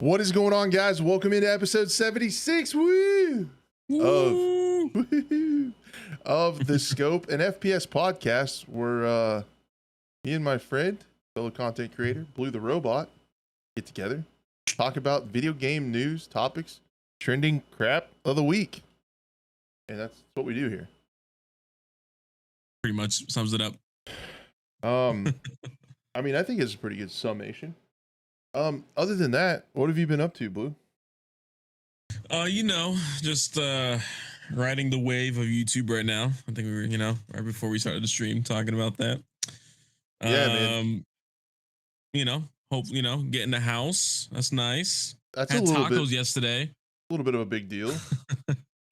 What is going on, guys? Welcome into episode 76 of the Scope and FPS podcast, where me and my friend, fellow content creator, BlueTheRobot, get together, talk about video game news, topics, trending crap of the week. And that's what we do here. Pretty much sums it up. I mean, I think it's a pretty good summation. Other than that, what have you been up to, Blue? Just riding the wave of YouTube right now. I think we were, right before we started the stream talking about that. Yeah, man. Hope, getting the house. That's nice. That's Had a little tacos bit, yesterday. a little bit of a big deal.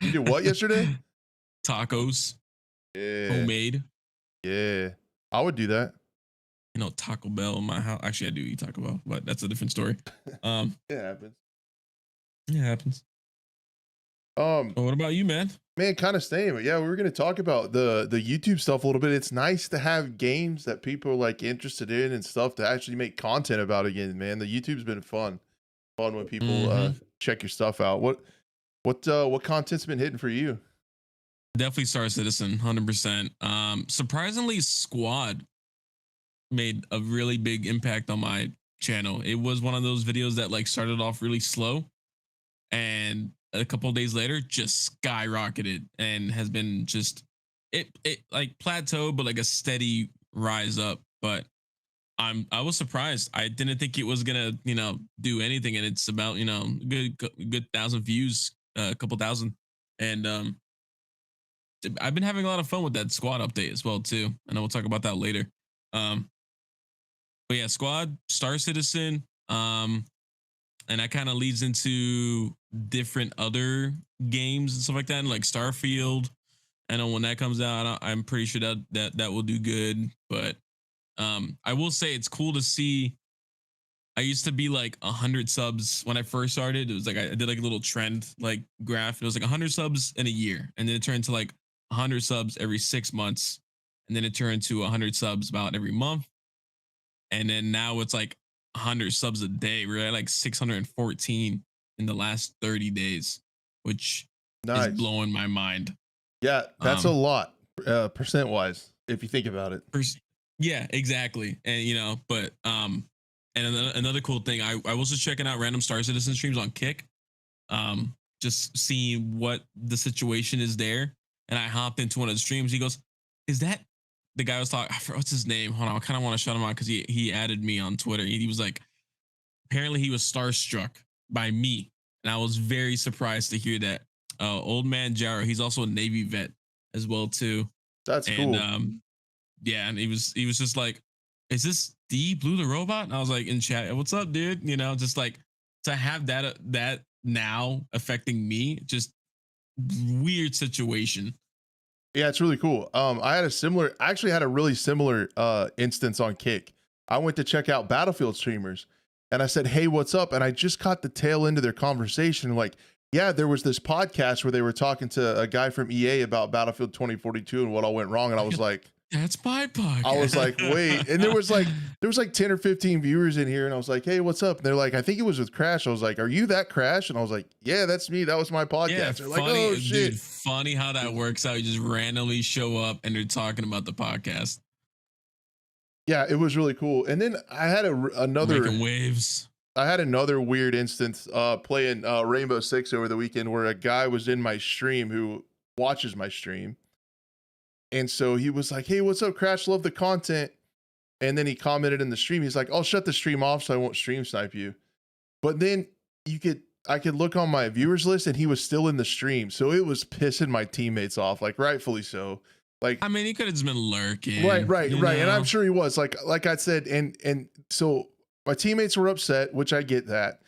You did what yesterday? Tacos. Yeah. Homemade. Yeah. I would do that. Taco Bell in my house. Actually, I do eat Taco Bell, but that's a different story. It happens. It happens. Well, what about you, man? Man, kind of same. Yeah, we were going to talk about the YouTube stuff a little bit. It's nice to have games that people are like interested in and stuff to actually make content about again, man. The YouTube's been fun when people check your stuff out. What content's been hitting for you? Definitely Star Citizen, 100%. Surprisingly, Squad made a really big impact on my channel. It was one of those videos that like started off really slow and a couple of days later just skyrocketed and has been just it like plateaued but like a steady rise up. But I was surprised. I didn't think it was gonna do anything, and it's about good 1,000 views, a couple thousand. And I've been having a lot of fun with that Squad update as well too, and we'll talk about that later. But yeah, Squad, Star Citizen, and that kind of leads into different other games and stuff like that, and like Starfield. I know when that comes out, I'm pretty sure that will do good. But I will say it's cool to see. I used to be like 100 subs when I first started. It was like I did like a little trend like graph. It was like 100 subs in a year, and then it turned to like 100 subs every 6 months, and then it turned to 100 subs about every month. And then now it's like 100 subs a day. We're at like 614 in the last 30 days, which is blowing my mind. Yeah, that's a lot, percent wise, if you think about it. Yeah, exactly. And and another cool thing, I was just checking out random Star Citizen streams on Kick, just seeing what the situation is there. And I hopped into one of the streams. He goes, "Is that?" The guy was talking, what's his name? Hold on, I kind of want to shout him out because he added me on Twitter. He was like, apparently he was starstruck by me. And I was very surprised to hear that. Old man Jaro, he's also a Navy vet as well too. That's cool. Yeah, and he was just like, "Is this the BlueTheRobot?" And I was like in chat, "What's up, dude?" Just like to have that now affecting me, just weird situation. Yeah, it's really cool. I actually had a really similar instance on Kick. I went to check out Battlefield streamers and I said, "Hey, what's up?" And I just caught the tail end of their conversation. Like, yeah, there was this podcast where they were talking to a guy from EA about Battlefield 2042 and what all went wrong. And I was like, "That's my podcast." I was like, wait. And there was like 10 or 15 viewers in here. And I was like, "Hey, what's up?" And they're like, "I think it was with Crash." I was like, "Are you that Crash?" And I was like, "Yeah, that's me. That was my podcast." Yeah, they're like, "Oh shit." Dude, funny how that works out. You just randomly show up and they're talking about the podcast. Yeah, it was really cool. And then I had another making waves. I had another weird instance playing Rainbow Six over the weekend where a guy was in my stream who watches my stream. And so he was like, "Hey, what's up, Crash? Love the content." And then he commented in the stream. He's like, "I'll shut the stream off so I won't stream snipe you." But then I could look on my viewers list and he was still in the stream. So it was pissing my teammates off, like rightfully so. Like, I mean, he could have just been lurking. Right. And I'm sure he was like I said. And so my teammates were upset, which I get that.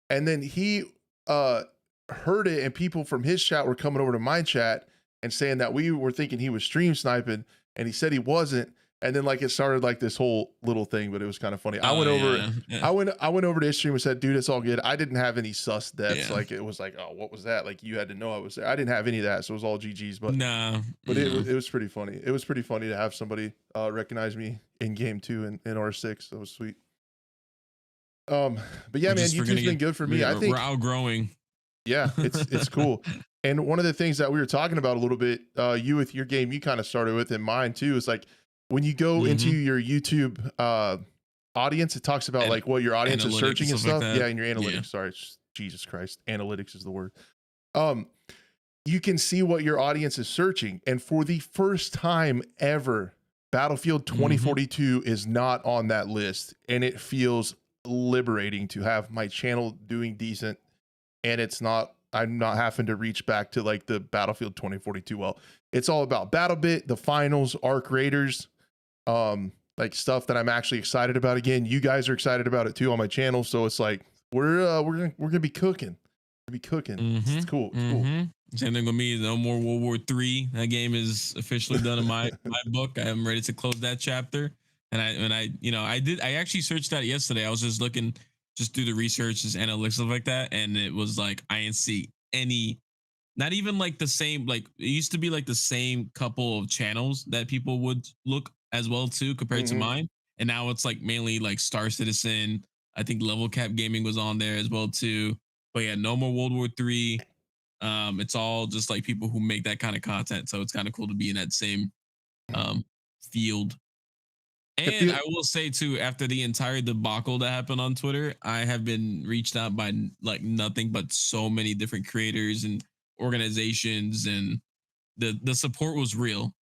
And then he heard it, and people from his chat were coming over to my chat and saying that we were thinking he was stream sniping, and he said he wasn't. And then like it started like this whole little thing, but it was kind of funny. I went over to his stream and said, "Dude, it's all good." I didn't have any sus deaths. Yeah. Like it was like, "Oh, what was that?" Like you had to know I was there. I didn't have any of that, so it was all GGs. But it was pretty funny. It was pretty funny to have somebody recognize me in game 2 in R6. That was sweet. But yeah, man, YouTube's been good for me. I think we're outgrowing. yeah, it's cool. And one of the things that we were talking about a little bit, you with your game, you kind of started with, and mine too, is like when you go into your YouTube audience, it talks about like what your audience is searching and stuff. Yeah, in your analytics. Sorry, Jesus Christ, analytics is the word. You can see what your audience is searching, and for the first time ever, Battlefield 2042 is not on that list, and it feels liberating to have my channel doing decent, and I'm not having to reach back to like the Battlefield 2042. Well, it's all about BattleBit, the finals, Arc Raiders, like stuff that I'm actually excited about. Again, you guys are excited about it too on my channel, so it's like we're gonna be cooking. It's cool. It's cool. Same thing with me. No more World War III. That game is officially done in my book. I am ready to close that chapter. And I actually searched that yesterday. I was just looking, just do the research, just analytics, stuff like that, and it was like I didn't see any, not even like the same. Like it used to be like the same couple of channels that people would look as well too compared to mine, and now it's like mainly like Star Citizen. I think Level Cap Gaming was on there as well too. But yeah, no more World War III. It's all just like people who make that kind of content. So it's kind of cool to be in that same field. And I will say too, after the entire debacle that happened on Twitter, I have been reached out by like nothing but so many different creators and organizations, and the support was real.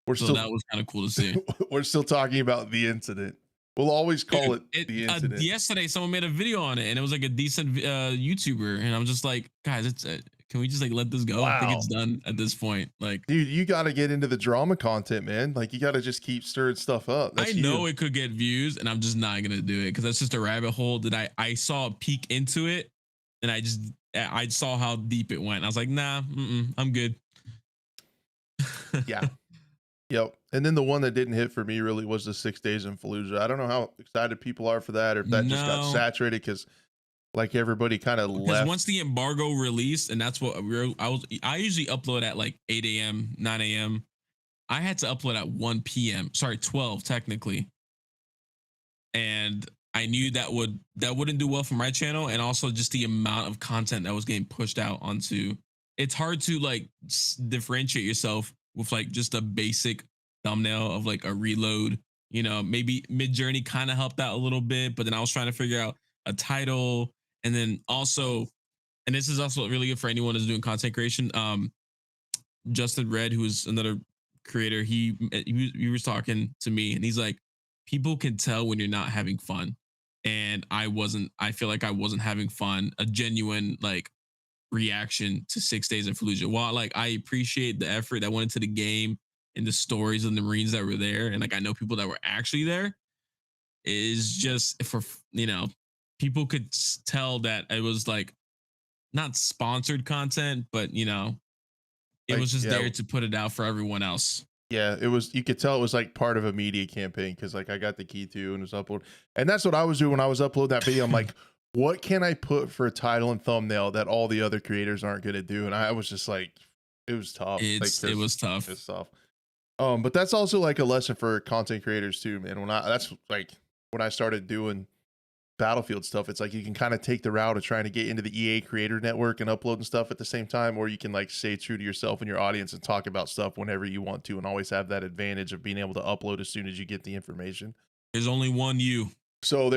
That was kind of cool to see. We're still talking about the incident. We'll always call it the incident. Yesterday, someone made a video on it, and it was like a decent YouTuber, and I'm just like, guys, it's can we just like let this go? Wow. I think it's done at this point. Like, dude, you got to get into the drama content, man. Like, you got to just keep stirring stuff up. I know it could get views, and I'm just not gonna do it because that's just a rabbit hole that I saw a peek into it, and I saw how deep it went. I was like, nah, I'm good. Yeah. Yep. And then the one that didn't hit for me really was the 6 days in Fallujah. I don't know how excited people are for that, or if that just got saturated because like everybody kind of left. Because once the embargo released, and that's what I usually upload at like 8 a.m., 9 a.m. I had to upload at 1 p.m. Sorry, 12 technically. And I knew that wouldn't do well for my channel, and also just the amount of content that was getting pushed out onto. It's hard to like differentiate yourself with like just a basic thumbnail of like a reload. You know, maybe Mid-Journey kind of helped out a little bit, but then I was trying to figure out a title, and then also, and this is also really good for anyone who's doing content creation. Justin Red, who is another creator, he was talking to me, and he's like, people can tell when you're not having fun, and I feel like I wasn't having fun, a genuine like reaction to 6 days in Fallujah. While like I appreciate the effort that went into the game and the stories and the Marines that were there, and like I know people that were actually there, is just for, you know, people could tell that it was like not sponsored content, but you know, it was just there to put it out for everyone else. Yeah, it was, you could tell it was like part of a media campaign, because like I got the key to and it was uploaded. And that's what I was doing when I was uploading that video. I'm like, what can I put for a title and thumbnail that all the other creators aren't going to do? And I was just like, it was tough. It was tough. It's tough. But that's also like a lesson for content creators too, man. That's like when I started doing Battlefield stuff, it's like you can kind of take the route of trying to get into the EA creator network and upload and stuff at the same time, or you can like stay true to yourself and your audience and talk about stuff whenever you want to, and always have that advantage of being able to upload as soon as you get the information. There's only one you. So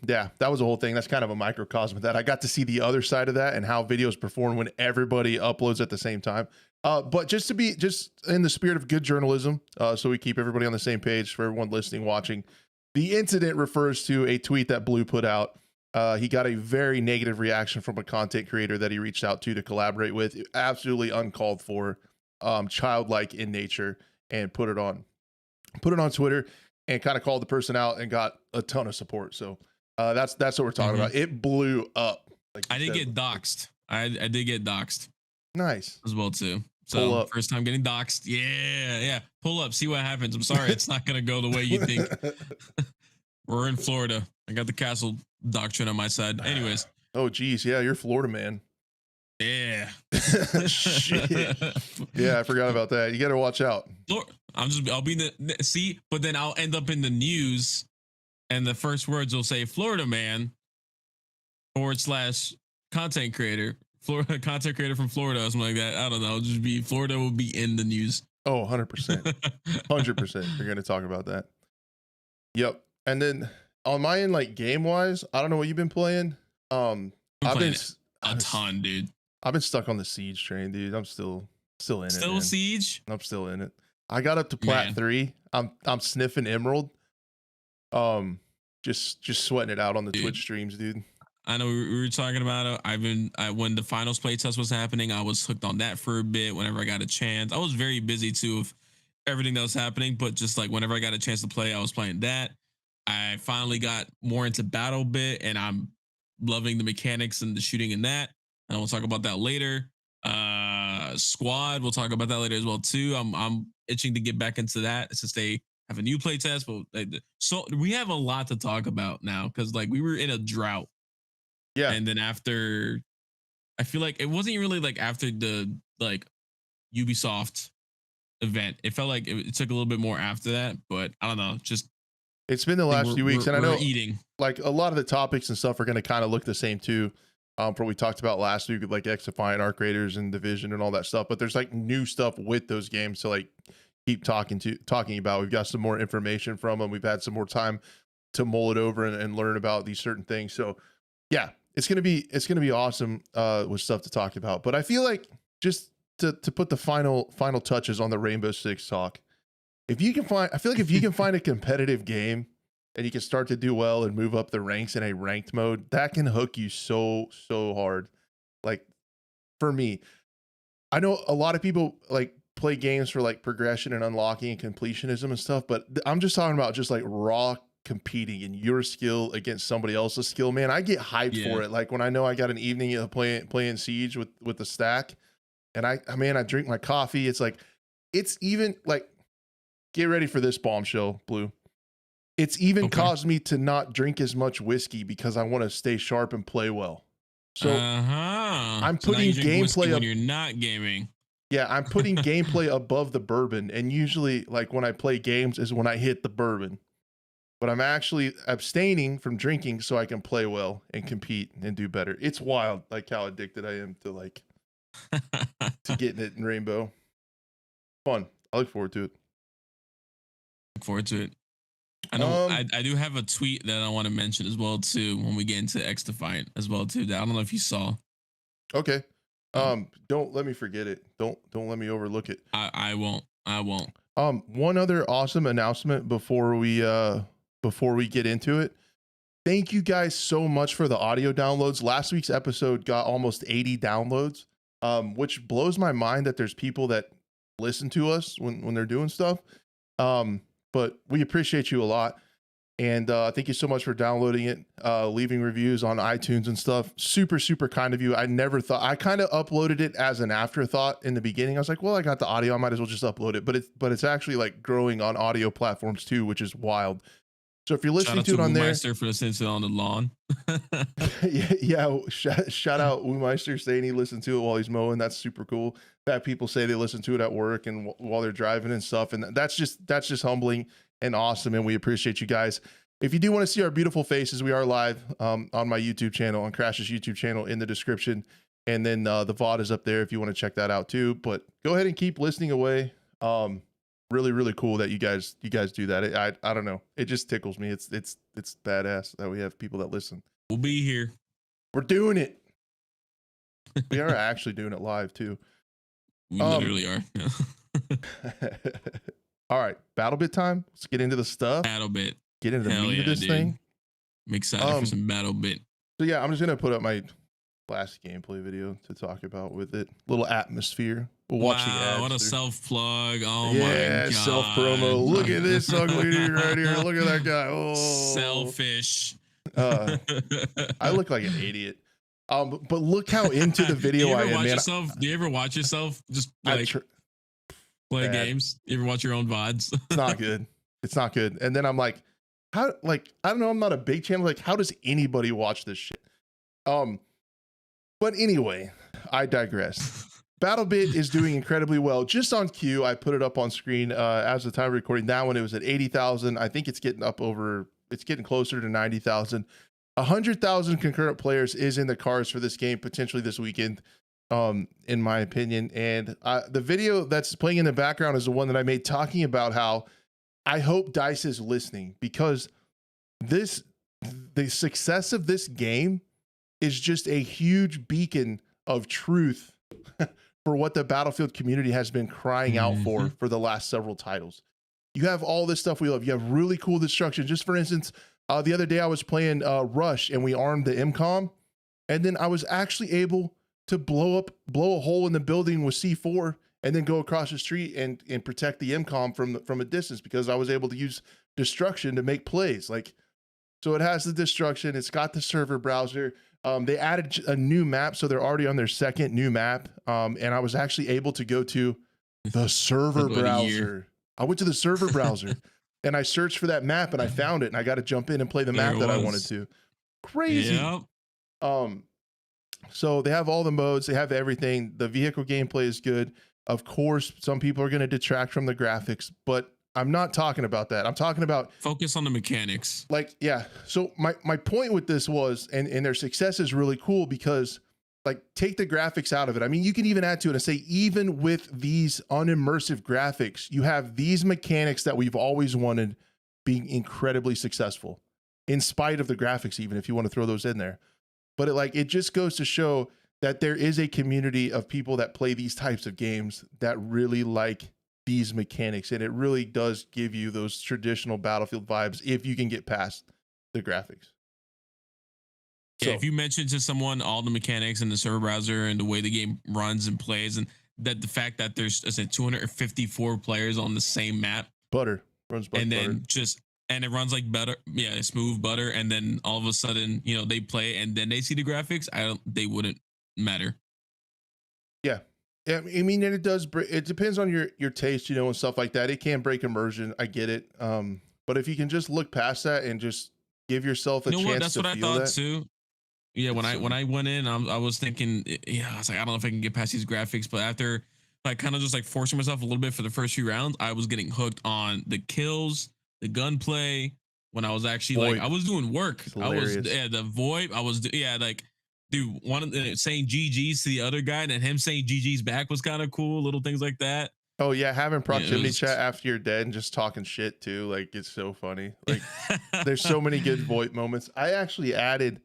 yeah, that was the whole thing. That's kind of a microcosm of that. I got to see the other side of that and how videos perform when everybody uploads at the same time. But just in the spirit of good journalism, so we keep everybody on the same page, for everyone listening, watching, the incident refers to a tweet that Blue put out. He got a very negative reaction from a content creator that he reached out to collaborate with. Absolutely uncalled for, childlike in nature, and put it on Twitter and kind of called the person out and got a ton of support. So that's what we're talking about. It blew up. Like I did get doxxed. I did get doxxed. Nice. As well too. So first time getting doxxed. Yeah. Pull up, see what happens. I'm sorry, it's not gonna go the way you think. We're in Florida. I got the castle doctrine on my side. Anyways. Oh geez, yeah, you're Florida man. Yeah. Shit. Yeah, I forgot about that. You gotta watch out. I'll be in the but then I'll end up in the news and the first words will say Florida man / content creator, Florida content creator from Florida, or something like that. I don't know. It'll just be Florida will be in the news. Oh, 100%. 100%. You're going to talk about that. Yep. And then on my end, like game wise, I don't know what you've been playing. I've been a ton, dude. I've been stuck on the Siege train, dude. I'm still in it. Still Siege? I'm still in it. I got up to Plat 3. I'm sniffing Emerald. Just sweating it out on the Twitch streams, dude. I know we were talking about it. When the finals playtest was happening, I was hooked on that for a bit. Whenever I got a chance, I was very busy too with everything that was happening. But just like whenever I got a chance to play, I was playing that. I finally got more into Battlebit, and I'm loving the mechanics and the shooting in that. And we'll talk about that later. Squad, we'll talk about that later as well too. I'm itching to get back into that since they have a new playtest. But so we have a lot to talk about now because like we were in a drought. Yeah. And then after, I feel like it wasn't really like after the like Ubisoft event. It felt like it took a little bit more after that, but I don't know. Just it's been the last few weeks, and I know eating like a lot of the topics and stuff are going to kind of look the same too. From what we talked about last week with like XDefiant, Arc Raiders, and Division and all that stuff. But there's like new stuff with those games to like keep talking about. We've got some more information from them. We've had some more time to mull it over and learn about these certain things. So yeah. It's gonna be awesome with stuff to talk about. But I feel like just to put the final touches on the Rainbow Six talk, I feel like if you can find a competitive game and you can start to do well and move up the ranks in a ranked mode, that can hook you so hard. Like for me, I know a lot of people like play games for like progression and unlocking and completionism and stuff, but I'm just talking about just like raw competing in your skill against somebody else's skill, man. I get hyped for it. Like when I know I got an evening of playing Siege with the stack, and I drink my coffee. It's like, it's even like, get ready for this bombshell, Blue. It's even caused me to not drink as much whiskey because I want to stay sharp and play well. So I'm putting gameplay when you're not gaming. Yeah, I'm putting gameplay above the bourbon, and usually like when I play games is when I hit the bourbon. But I'm actually abstaining from drinking so I can play well and compete and do better. It's wild, like how addicted I am to like to getting it in Rainbow. Fun. I look forward to it. Look forward to it. I know I do have a tweet that I want to mention as well too when we get into XDefiant as well too. That I don't know if you saw. Okay. Don't let me forget it. Don't let me overlook it. I won't. One other awesome announcement before we get into it. Thank you guys so much for the audio downloads. Last week's episode got almost 80 downloads, which blows my mind that there's people that listen to us when they're doing stuff. But we appreciate you a lot. And thank you so much for downloading it, leaving reviews on iTunes and stuff. Super, super kind of you. I never thought, I kind of uploaded it as an afterthought in the beginning. I was like, well, I got the audio, I might as well just upload it. But it's actually like growing on audio platforms too, which is wild. So if you're listening to it on there, for listening to it on the lawn. Shout out Woomeister saying he listened to it while he's mowing. That's super cool. That people say they listen to it at work and while they're driving and stuff. And that's just humbling and awesome. And we appreciate you guys. If you do want to see our beautiful faces, we are live on my YouTube channel, on Crash's YouTube channel, in the description. And then the VOD is up there if you want to check that out too. But go ahead and keep listening away. Really, really cool that you guys do that. I don't know. It just tickles me. It's badass that we have people that listen. We'll be here. We're doing it. We are actually doing it live too. We literally are. Yeah. All right, Battlebit time. Let's get into the stuff. Battlebit. Get into the meat of this thing. I'm excited for some Battlebit. So yeah, I'm just gonna put up my last gameplay video to talk about with it. Little atmosphere. We'll watch the ads. What a self plug! Oh yeah, my god, self promo. Look at this ugly dude right here. Look at that guy. Oh, selfish. I look like an idiot. But look how into the video I am, man. Do you ever watch yourself just like play games? You ever watch your own VODs? It's not good. It's not good. And then I'm like, how? Like, I don't know. I'm not a big channel. Like, how does anybody watch this shit? But anyway, I digress. Battlebit is doing incredibly well. Just on cue, I put it up on screen as the time of recording. Now, when it was at 80,000, I think it's getting up over it's getting closer to 90,000. 100,000 concurrent players is in the cards for this game potentially this weekend, in my opinion. And the video that's playing in the background is the one that I made talking about how I hope DICE is listening, because the success of this game is just a huge beacon of truth for what the Battlefield community has been crying out for the last several titles. You have all this stuff we love. You have really cool destruction. Just for instance, the other day I was playing Rush and we armed the MCOM, and then I was actually able to blow a hole in the building with C4 and then go across the street and protect the MCOM from a distance, because I was able to use destruction to make plays. Like, so it has the destruction. It's got the server browser. They added a new map, so they're already on their second new map. And I was actually able to go to the server browser. I went to the server browser and I searched for that map and I found it, and I got to jump in and play the map that I wanted to. Crazy. Yep. So they have all the modes, they have everything. The vehicle gameplay is good. Of course, some people are going to detract from the graphics, but I'm not talking about that. I'm talking about focus on the mechanics. Like, yeah. So my point with this was, and their success is really cool because, like, take the graphics out of it. I mean, you can even add to it and say, even with these unimmersive graphics, you have these mechanics that we've always wanted being incredibly successful, in spite of the graphics, even if you want to throw those in there. But it just goes to show that there is a community of people that play these types of games that really like these mechanics, and it really does give you those traditional Battlefield vibes if you can get past the graphics. Yeah, so if you mention to someone all the mechanics and the server browser and the way the game runs and plays, and that the fact that there's 254 players on the same map, runs butter, and then and it runs like butter, smooth butter, and then all of a sudden, they play and then they see the graphics, they wouldn't matter. Yeah. Yeah, I mean, and it depends on your taste, and stuff like that. It can break immersion. I get it. But if you can just look past that and just give yourself a chance That's to what feel I thought that. too. Yeah, when I went in, I was thinking, I was like, I don't know if I can get past these graphics. But after kind of just forcing myself a little bit for the first few rounds, I was getting hooked on the kills, the gunplay. When I was actually I was doing work. The VoIP. I was dude, one of the saying GG's to the other guy, and then him saying GG's back was kind of cool. Little things like that. Oh yeah, having proximity chat after you're dead and just talking shit too. Like, it's so funny. Like, there's so many good VoIP moments. I actually added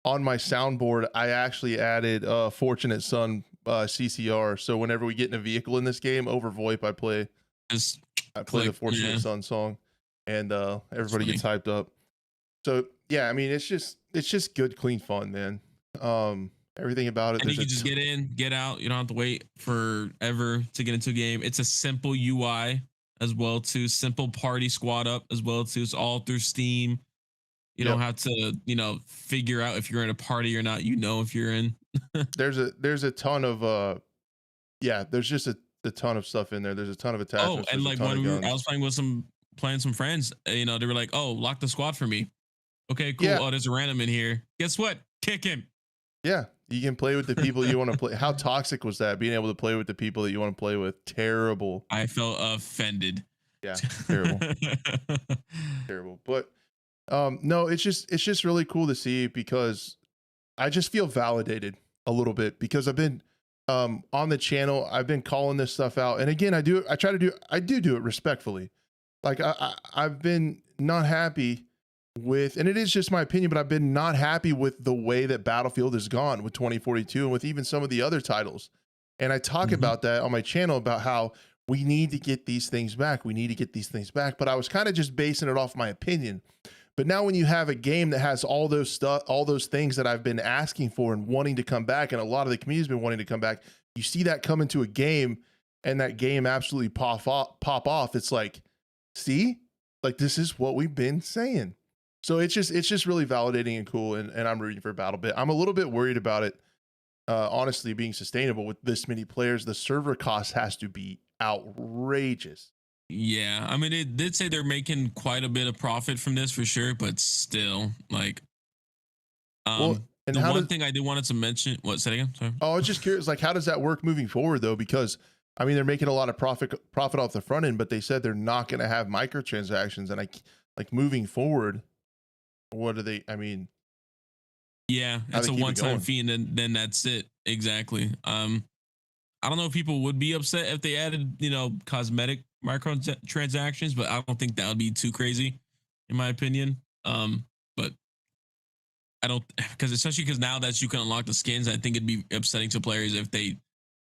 on my soundboard. I actually added Fortunate Son CCR. So whenever we get in a vehicle in this game over VoIP, I play the Fortunate Son song, and everybody gets hyped up. So yeah, I mean, it's just good, clean fun, man. Everything about it. And you can just get in, get out. You don't have to wait forever to get into a game. It's a simple UI as well too. Simple party squad up as well too. It's all through Steam. You don't have to, figure out if you're in a party or not. If you're in. There's a ton of there's just a ton of stuff in there. There's a ton of attachments. Oh, and when I was playing some friends, they were like, "Oh, lock the squad for me." Okay, cool. Yeah. Oh, there's a random in here. Guess what? Kick him. Yeah, you can play with the people you want to play. How toxic was that? Being able to play with the people that you want to play with. Terrible. I felt offended. Yeah, terrible. Terrible. But no, it's just really cool to see, because I just feel validated a little bit, because I've been on the channel, I've been calling this stuff out. And again, I do it respectfully. Like, I've been not happy with, and it is just my opinion, but I've been not happy with the way that Battlefield has gone with 2042 and with even some of the other titles. And I talk about that on my channel, about how we need to get these things back. We need to get these things back. But I was kind of just basing it off my opinion. But now when you have a game that has all those things that I've been asking for and wanting to come back, and a lot of the community's been wanting to come back, you see that come into a game, and that game absolutely pop off. It's like, see, like, this is what we've been saying. So it's just really validating and cool, and I'm rooting for Battlebit. I'm a little bit worried about it, honestly, being sustainable with this many players. The server cost has to be outrageous. Yeah, I mean, it did say they're making quite a bit of profit from this for sure, but still, like, and the one thing I did wanted to mention, say again? Sorry. Oh, I was just curious, like, how does that work moving forward though? Because I mean, they're making a lot of profit off the front end, but they said they're not going to have microtransactions, and like moving forward, what do they? I mean, Yeah, how it's they a keep it one-time going? fee, and then that's it. Exactly. I don't know if people would be upset if they added, cosmetic microtransactions, but I don't think that would be too crazy, in my opinion. But I don't, because especially because now that you can unlock the skins, I think it'd be upsetting to players if they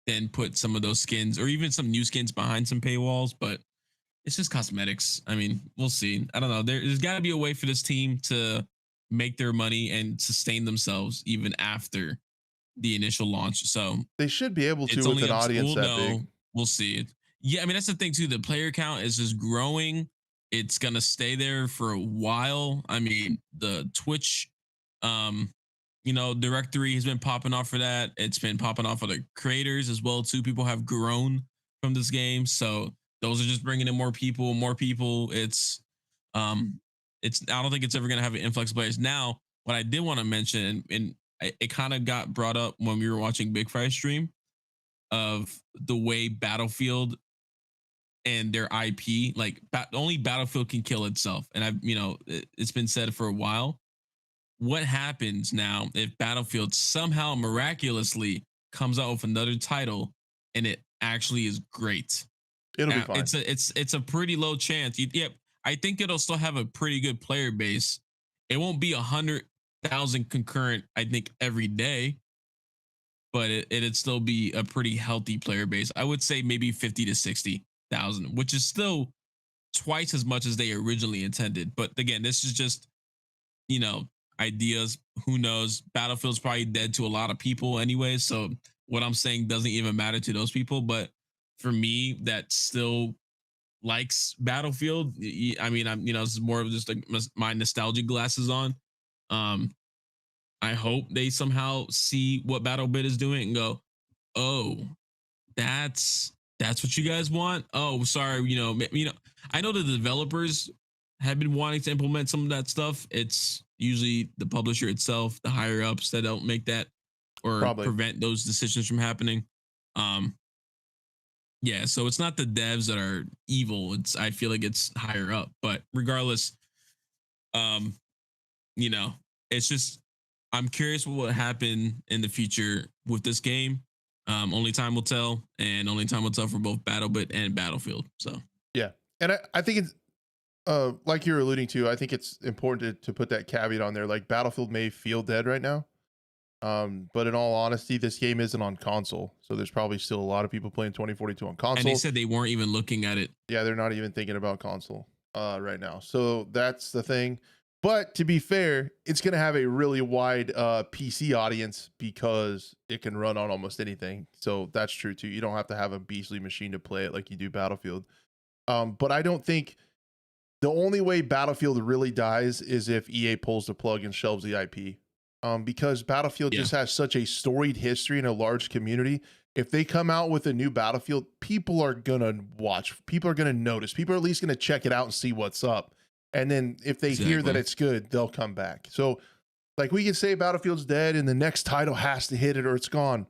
then put some of those skins or even some new skins behind some paywalls. But it's just cosmetics. I mean, we'll see. I don't know. There's got to be a way for this team to make their money and sustain themselves even after the initial launch. So They should be able to it's with only an up. audience We'll that big. know. We'll see it. Yeah, I mean that's the thing too. The player count is just growing. It's gonna stay there for a while. I mean, the Twitch, um, directory has been popping off for that. It's been popping off for the creators as well too. People have grown from this game, so those are just bringing in more people. More people. Um, it's. I don't think it's ever gonna have an influx of players. Now, what I did want to mention, and it kind of got brought up when we were watching Big Fry stream of the way Battlefield and their IP, like only Battlefield can kill itself. And it's been said for a while. What happens now if Battlefield somehow miraculously comes out with another title and it actually is great? It'll be Now, fine. it's a pretty low chance. Yep, I think it'll still have a pretty good player base. It won't be 100,000 concurrent, I think, every day, but it'd still be a pretty healthy player base. I would say maybe 50 to 60,000, which is still twice as much as they originally intended. But again, this is just, you know, ideas. Who knows? Battlefield's probably dead to a lot of people anyway. So what I'm saying doesn't even matter to those people. But for me, that still likes Battlefield. I mean, this is more of just like my nostalgic glasses on. Um, I hope they somehow see what BattleBit is doing and go, oh, that's what you guys want. Oh, sorry, I know the developers have been wanting to implement some of that stuff. It's usually the publisher itself, the higher ups that don't make that or Probably. prevent those decisions from happening. Um, yeah, so it's not the devs that are evil. I feel like it's higher up, but regardless, um, you know, it's just I'm curious what will happen in the future with this game. Only time will tell, and only time will tell for both BattleBit and Battlefield. So Yeah. And I think it's like you're alluding to, I think it's important to put that caveat on there. Like Battlefield may feel dead right now. But in all honesty, this game isn't on console. So there's probably still a lot of people playing 2042 on and they console. said they weren't even looking at it. Yeah, they're not even thinking about console right now. So that's the thing. But to be fair, it's going to have a really wide PC audience because it can run on almost anything. So that's true too. You don't have to have a beastly machine to play it like you do Battlefield. But I don't think the only way Battlefield really dies is if EA pulls the plug and shelves the IP. Because Battlefield Yeah. just has such a storied history and a large community. If they come out with a new Battlefield, people are gonna watch. People are gonna notice. People are at least gonna check it out and see what's up. And then if they hear that Exactly. it's good, they'll come back. So, like we can say Battlefield's dead and the next title has to hit it or it's gone.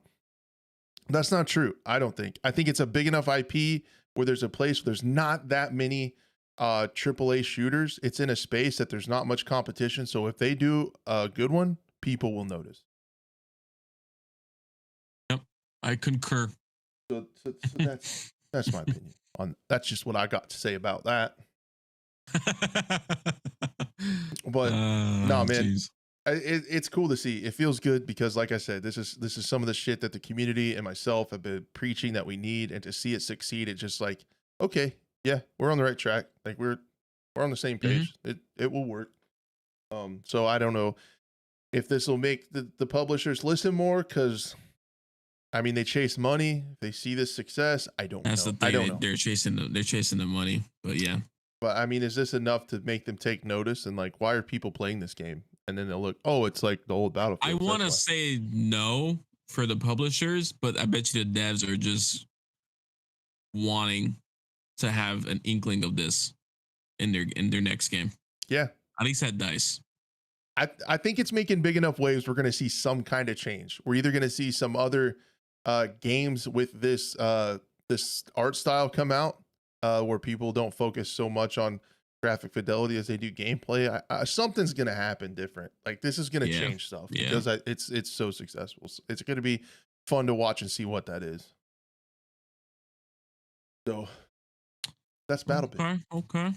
That's not true. I don't think. I think it's a big enough IP where there's a place where there's not that many AAA shooters. It's in a space that there's not much competition. So if they do a good one, people will notice. Yep, I concur. So that's my opinion on. That's just what I got to say about that. But no, man, Geez. it's cool to see. It feels good because, like I said, this is some of the shit that the community and myself have been preaching that we need, and to see it succeed, it's just like, okay, yeah, we're on the right track. Like we're on the same page. It will work. So I don't know if this will make the publishers listen more because. I mean, they chase money. They see this success. I don't That's know. the I don't thing. know. They're chasing the money. But yeah, But I mean, is this enough to make them take notice and like, why are people playing this game? And then they'll look, oh, it's like the old I Battlefield. want to say no for the publishers, but I bet you the devs are just wanting to have an inkling of this in their next game. Yeah, At least at DICE. I think it's making big enough waves. We're going to see some kind of change. We're either going to see some other games with this this art style come out where people don't focus so much on graphic fidelity as they do gameplay. Something's gonna happen different. Like this is gonna Yeah. change stuff Yeah. because it's so successful. So it's gonna be fun to watch and see what that is. So that's Battlebit, Okay.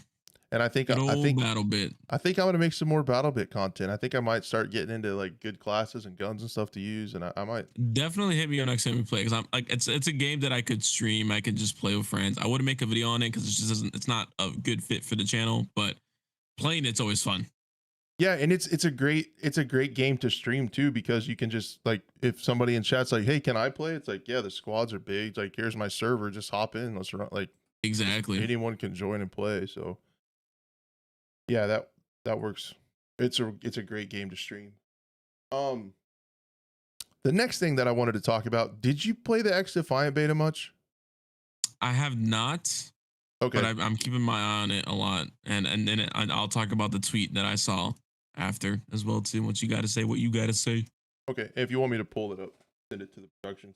and I think Good I old think Battlebit. I think I'm gonna make some more Battlebit content. I think I might start getting into like good classes and guns and stuff to use, and I might. Definitely hit me on next time we play because I'm like it's a game that I could stream. I could just play with friends. I wouldn't make a video on it because it just doesn't. It's not a good fit for the channel. But playing it's always fun. Yeah, and it's a great game to stream too because you can just like if somebody in chat's like, "Hey, can I play?" It's like, "Yeah, the squads are big. It's like, here's my server. Just hop in. Let's run." Like, Exactly. anyone can join and play. So, yeah, that works. It's a great game to stream. Um, the next thing that I wanted to talk about, did you play the XDefiant beta much? I have not, but Okay. I'm keeping my eye on it a lot, and then I'll talk about the tweet that I saw after as well too. What you got to say? What you got to say? Okay. If you want me to pull it up, send it to the production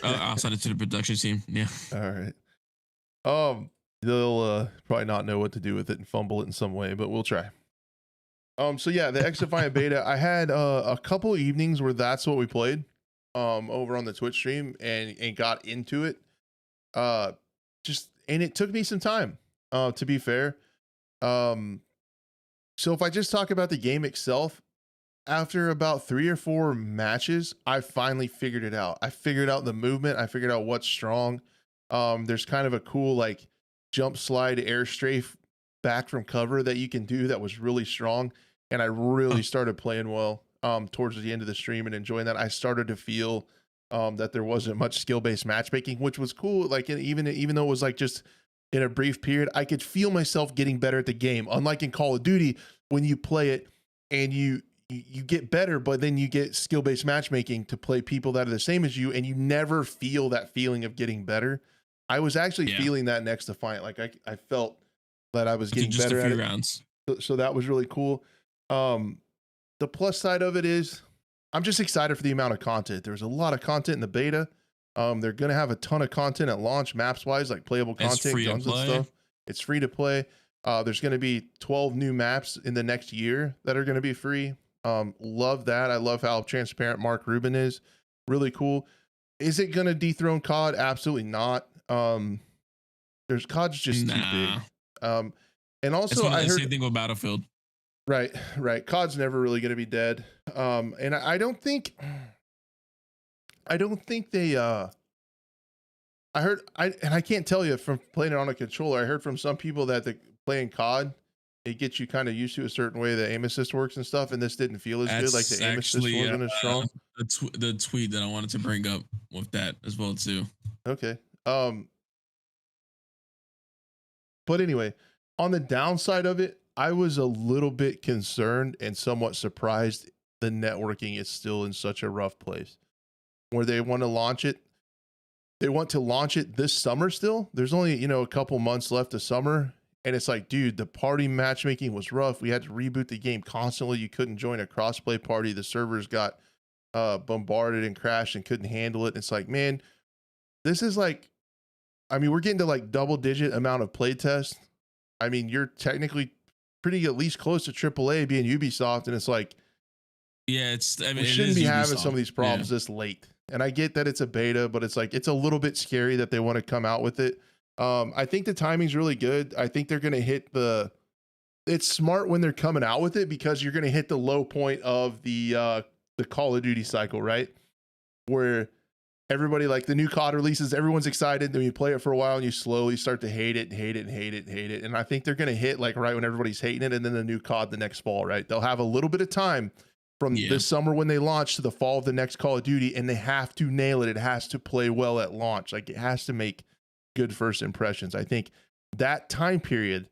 I'll send it to the production team. Yeah. team. All right. They'll probably not know what to do with it and fumble it in some way, but we'll try. So yeah, the XDefiant beta, I had a couple evenings where that's what we played over on the Twitch stream and got into it. And it took me some time, to be fair. So if I just talk about the game itself, after about 3 or 4 matches, I finally figured it out. I figured out the movement, I figured out what's strong. There's kind of a cool like jump slide air strafe back from cover that you can do that was really strong. And I really started playing well towards the end of the stream and enjoying that. I started to feel that there wasn't much skill-based matchmaking, which was cool. Like even though it was like just in a brief period, I could feel myself getting better at the game. Unlike in Call of Duty, when you play it and you get better, but then you get skill-based matchmaking to play people that are the same as you, and you never feel that feeling of getting better. I was actually feeling that in XDefiant. Like I felt that I was getting better at it. Rounds. So that was really cool. The plus side of it is I'm just excited for the amount of content. There's a lot of content in the beta. They're going to have a ton of content at launch, maps wise, like playable content, guns and stuff. It's free to play. There's going to be 12 new maps in the next year that are going to be free. Love that. I love how transparent Mark Rubin is. Really cool. Is it going to dethrone COD? Absolutely not. There's COD's just too big. And also I heard same thing with Battlefield. Right. COD's never really going to be dead. And I don't think they I can't tell you from playing it on a controller. I heard from some people that playing COD, it gets you kind of used to a certain way the aim assist works and stuff, and this didn't feel as good. Like the aim assist wasn't as strong. The tweet that I wanted to bring up with that as well too. Okay. But anyway, on the downside of it, I was a little bit concerned and somewhat surprised the networking is still in such a rough place where they want to launch it. They want to launch it this summer still. There's only, a couple months left of summer. And it's like, dude, the party matchmaking was rough. We had to reboot the game constantly. You couldn't join a crossplay party. The servers got bombarded and crashed and couldn't handle it. And it's like, man, this is like, we're getting to like double-digit amount of playtest. You're technically pretty at least close to AAA being Ubisoft. And it's like, yeah, we shouldn't be having some of these problems this late. And I get that it's a beta, but it's like, it's a little bit scary that they want to come out with it. I think the timing's really good. I think they're going to hit it's smart when they're coming out with it because you're going to hit the low point of the Call of Duty cycle, right? Where everybody, like the new COD releases, everyone's excited. Then you play it for a while and you slowly start to hate it. And I think they're going to hit like right when everybody's hating it. And then the new COD the next fall, right? They'll have a little bit of time from this summer when they launch to the fall of the next Call of Duty, and they have to nail it. It has to play well at launch. Like it has to make good first impressions. I think that time period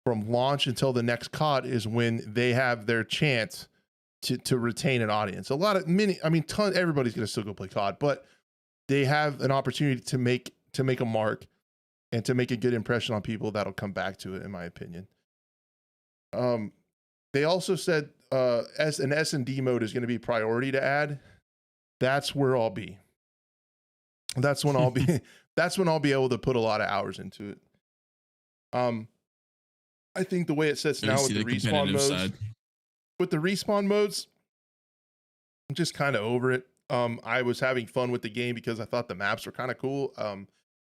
from launch until the next COD is when they have their chance to retain an audience. Everybody's going to still go play COD, but they have an opportunity to make a mark and to make a good impression on people that'll come back to it, in my opinion. They also said as an S&D mode is going to be priority to add. That's where I'll be. That's when I'll be able to put a lot of hours into it. I think the way it sets Let me now with see the the respawn competitive modes, side. I'm just kind of over it. I was having fun with the game because I thought the maps were kind of cool.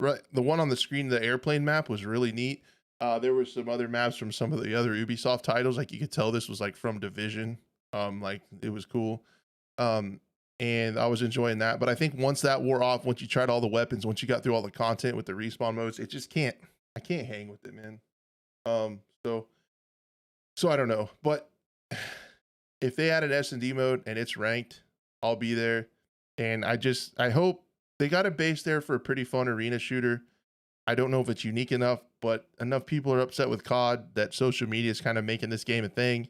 Right, the one on the screen, the airplane map, was really neat. There were some other maps from some of the other Ubisoft titles, like you could tell this was like from Division. Like it was cool. Um, and I was enjoying that. But I think once that wore off, once you tried all the weapons, once you got through all the content with the respawn modes, it just can't. I can't hang with it, man. Um, so so I don't know, but if they add an S&D mode and it's ranked, I'll be there. And I hope they got a base there for a pretty fun arena shooter. I don't know if it's unique enough, but enough people are upset with COD that social media is kind of making this game a thing.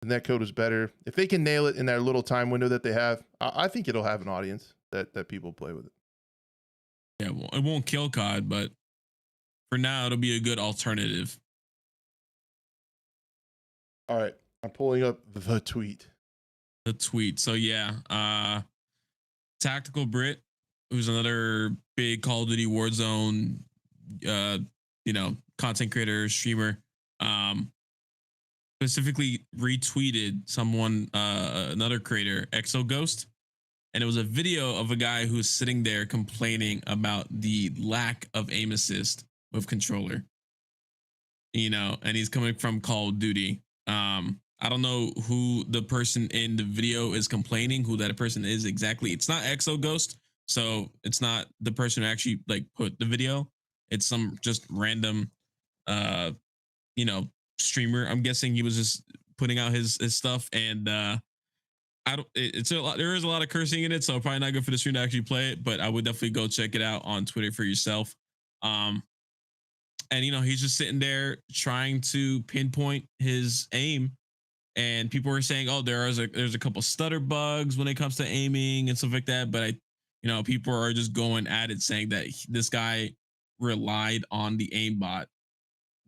The netcode is better. If they can nail it in their little time window that they have, I think it'll have an audience that people play with it. Yeah, well, it won't kill COD, but for now, it'll be a good alternative. All right, I'm pulling up the tweet. The tweet. So yeah, Tactical Brit, who's another big Call of Duty Warzone, content creator, streamer, specifically retweeted someone, another creator, Exo Ghost, and it was a video of a guy who's sitting there complaining about the lack of aim assist with controller. And he's coming from Call of Duty. I don't know who the person in the video is complaining, who that person is exactly. It's not Exo Ghost, so it's not the person who actually like put the video. It's some just random, streamer. I'm guessing he was just putting out his stuff, and I don't. It's a lot. There is a lot of cursing in it, so probably not good for the stream to actually play it. But I would definitely go check it out on Twitter for yourself. And he's just sitting there trying to pinpoint his aim, and people are saying, "Oh, there's a couple stutter bugs when it comes to aiming and stuff like that." But people are just going at it, saying that this guy relied on the aimbot,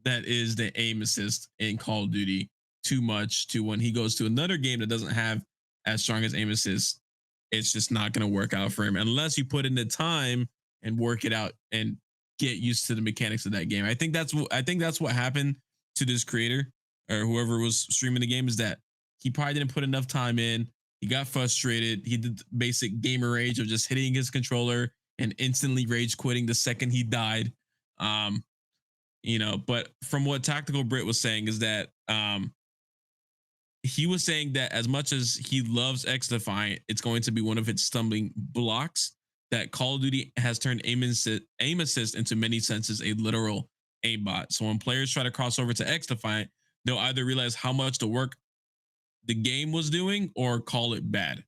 that is the aim assist in Call of Duty, too much, to when he goes to another game that doesn't have as strong as aim assist, it's just not going to work out for him unless you put in the time and work it out and get used to the mechanics of that game. I think that's what happened to this creator or whoever was streaming the game, is that he probably didn't put enough time in. He got frustrated. He did basic gamer rage of just hitting his controller and instantly rage quitting the second he died. But from what Tactical Brit was saying is that he was saying that as much as he loves XDefiant, it's going to be one of its stumbling blocks, that Call of Duty has turned aim assist into many senses a literal aimbot. So when players try to cross over to XDefiant, they'll either realize how much the work the game was doing or call it bad.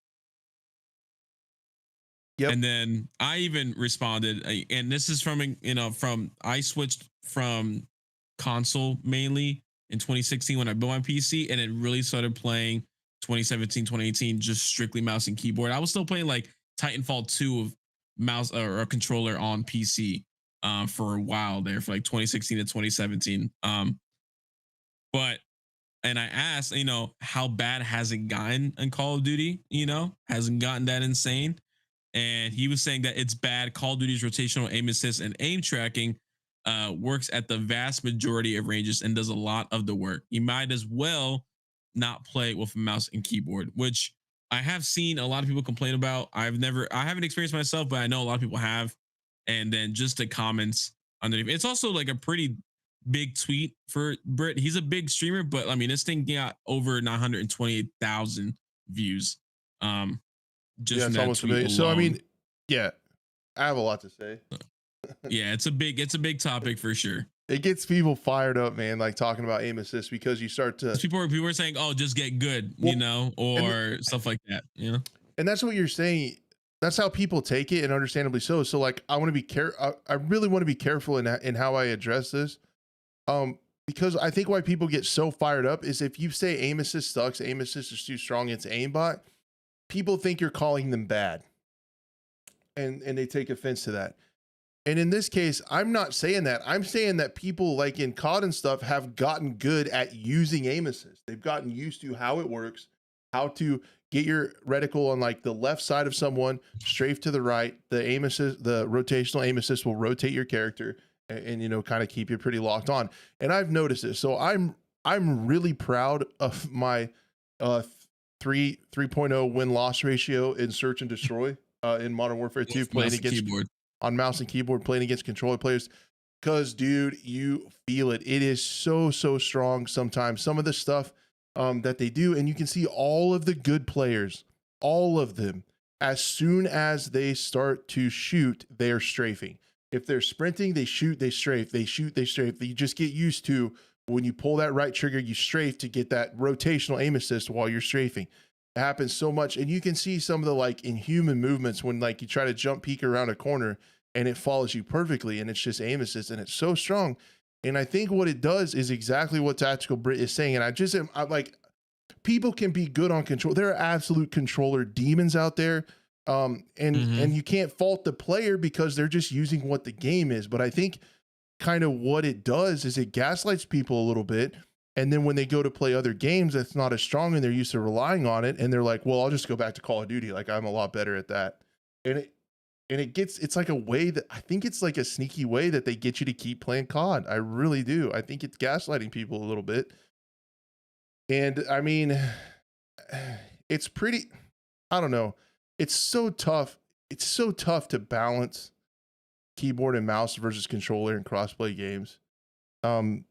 Yep. And then I even responded, and this is from I switched from console mainly in 2016 when I built my PC, and it really started playing 2017, 2018, just strictly mouse and keyboard. I was still playing like Titanfall 2 of mouse or a controller on PC for a while there, for like 2016 to 2017. And I asked, how bad has it gotten in Call of Duty? Hasn't gotten that insane. And he was saying that it's bad. Call of Duty's rotational aim assist and aim tracking works at the vast majority of ranges and does a lot of the work. You might as well not play with a mouse and keyboard, which I have seen a lot of people complain about. I haven't experienced myself, but I know a lot of people have. And then just the comments underneath. It's also like a pretty big tweet for Brit. He's a big streamer, but I mean, this thing got over 928,000 views. Just it's almost a million. So I mean, yeah, I have a lot to say. Yeah, it's a big topic for sure. It gets people fired up, man, like talking about aim assist, because you start to people are saying, "Oh, just get good," or stuff like that, And that's what you're saying. That's how people take it, and understandably so. So like, I want to be I really want to be careful in how I address this, because I think why people get so fired up is if you say aim assist sucks, aim assist is too strong, it's aimbot, people think you're calling them bad, and they take offense to that. And in this case, I'm not saying that. I'm saying that people like in COD and stuff have gotten good at using aim assist. They've gotten used to how it works, how to get your reticle on like the left side of someone, strafe to the right. The aim assist, the rotational aim assist will rotate your character, and you know, kind of keep you pretty locked on. And I've noticed it. So I'm really proud of my 3.0 win-loss ratio in Search and Destroy in Modern Warfare 2, playing against keyboard. on mouse and keyboard, playing against controller players. Because, dude, you feel it. It is so strong sometimes. Some of the stuff that they do, and you can see all of the good players, all of them, as soon as they start to shoot, they're strafing. If they're sprinting, they shoot, they strafe, they shoot, they strafe. You just get used to when you pull that right trigger, you strafe to get that rotational aim assist while you're strafing. It happens so much. And you can see some of the like inhuman movements when like you try to jump peek around a corner and it follows you perfectly, and it's just aim assist, and it's so strong. And I think what it does is exactly what Tactical Brit is saying. And I'm like, people can be good on control. There are absolute controller demons out there. And you can't fault the player because they're just using what the game is. But I think kind of what it does is it gaslights people a little bit. And then when they go to play other games that's not as strong and they're used to relying on it, and they're like, well, I'll just go back to Call of Duty. Like, I'm a lot better at that. It's like a way that I think it's like a sneaky way that they get you to keep playing COD. I really do. I think it's gaslighting people a little bit. And I mean, it's pretty, I don't know. It's so tough. It's so tough to balance keyboard and mouse versus controller in crossplay games.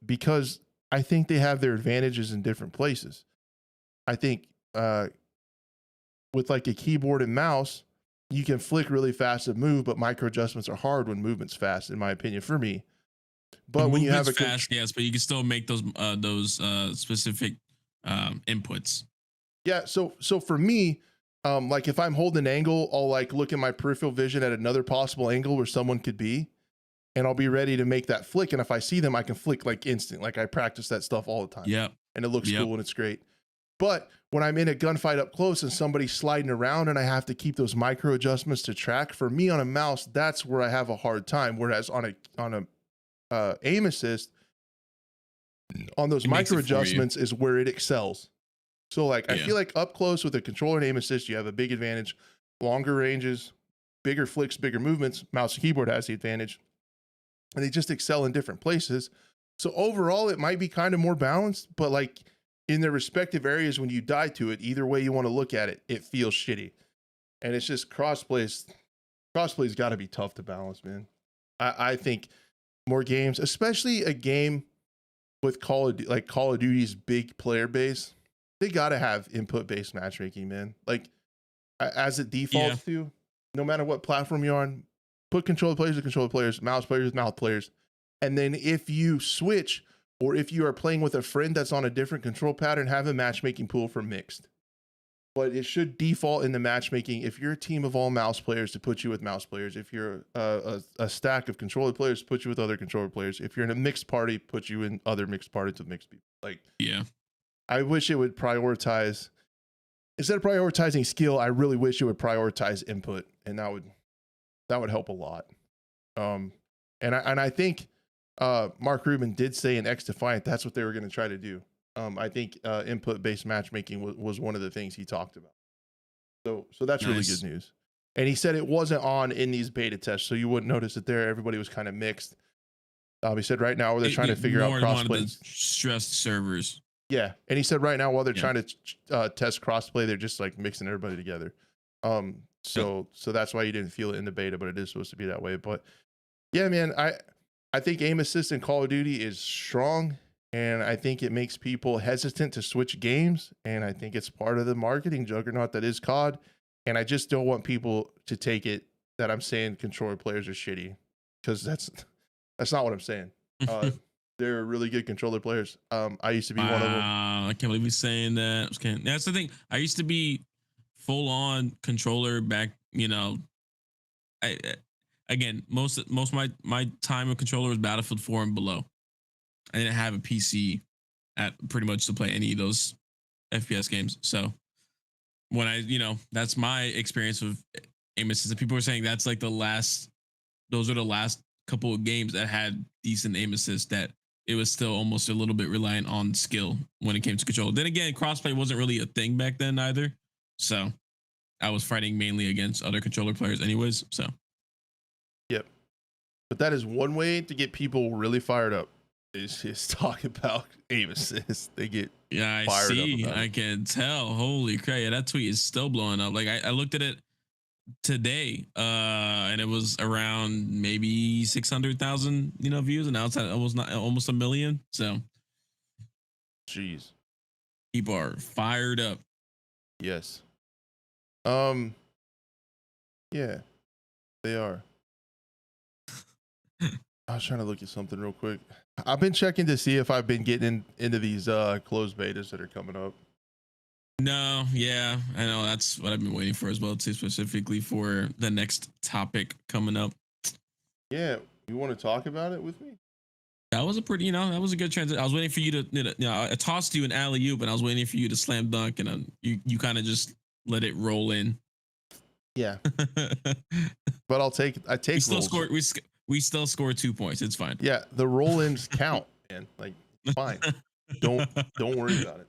Because I think they have their advantages in different places. I think with like a keyboard and mouse, you can flick really fast and move, but micro adjustments are hard when movement's fast, in my opinion, for me. But when you have a fast, yes, but you can still make those specific inputs. Yeah. So for me, like if I'm holding an angle, I'll like look at my peripheral vision at another possible angle where someone could be, and I'll be ready to make that flick. And if I see them, I can flick like instant. Like I practice that stuff all the time. Yeah. And it looks cool and it's great. But when I'm in a gunfight up close and somebody's sliding around and I have to keep those micro adjustments to track, for me on a mouse, that's where I have a hard time. Whereas on a aim assist, on those micro adjustments is where it excels. So like, I feel like up close with a controller and aim assist, you have a big advantage. Longer ranges, bigger flicks, bigger movements, mouse and keyboard has the advantage. And they just excel in different places. So overall, it might be kind of more balanced, but like in their respective areas, when you die to it, either way you want to look at it, it feels shitty. And it's just crossplay's got to be tough to balance, man. I think more games, especially a game with Call of Duty's big player base, they got to have input-based matchmaking, man. Like as it defaults to, no matter what platform you're on, put controller players with controller players, mouse players with mouse players. And then if you switch, or if you are playing with a friend that's on a different control pattern, have a matchmaking pool for mixed. But it should default in the matchmaking. If you're a team of all mouse players, to put you with mouse players. If you're a stack of controller players, put you with other controller players. If you're in a mixed party, put you in other mixed parties with mixed people. Like, I wish it would prioritize, instead of prioritizing skill, I really wish it would prioritize input, and that would help a lot. And I think Mark Rubin did say in XDefiant that's what they were going to try to do. I think input-based matchmaking was one of the things he talked about. So that's really good news. And he said it wasn't on in these beta tests, so you wouldn't notice it there. Everybody was kind of mixed. He said right now, where they're trying to figure out crossplay, stressed servers. Yeah, and he said right now, while they're trying to test crossplay, they're just like mixing everybody together. So that's why you didn't feel it in the beta, but it is supposed to be that way. But yeah, man, I think aim assist in Call of Duty is strong, and I think it makes people hesitant to switch games, and I think it's part of the marketing juggernaut that is COD. And I just don't want people to take it that I'm saying controller players are shitty, because that's not what I'm saying. They're really good controller players. I used to be one of them. I can't believe he's saying that. That's the thing. I used to be full on controller back. Again, most of my time of controller was Battlefield 4 and below. I didn't have a PC at pretty much to play any of those FPS games. So when that's my experience with aim assist. People were saying that's like those are the last couple of games that had decent aim assist, that it was still almost a little bit reliant on skill when it came to control. Then again, crossplay wasn't really a thing back then either. So I was fighting mainly against other controller players anyways. So. Yep. But that is one way to get people really fired up. Is talk about aim assist. They get Yeah, I fired up see. about I it. can tell. Holy crap! Yeah, that tweet is still blowing up. Like I looked at it today, and it was around maybe 600,000, views, and now it's at almost a million. So Jeez. people are fired up. Yes. Yeah, they are. I was trying to look at something real quick. I've been checking to see if I've been getting into these closed betas that are coming up. No, yeah, I know that's what I've been waiting for as well, too, specifically for the next topic coming up. Yeah, you want to talk about it with me? That was a pretty, that was a good transition. I was waiting for you to, I tossed you an alley oop, but I was waiting for you to slam dunk, and you kind of just let it roll in. Yeah, but I take we still rolls. scored. We still scored 2 points. It's fine. Yeah, the roll-ins count, man. Like, fine. Don't worry about it.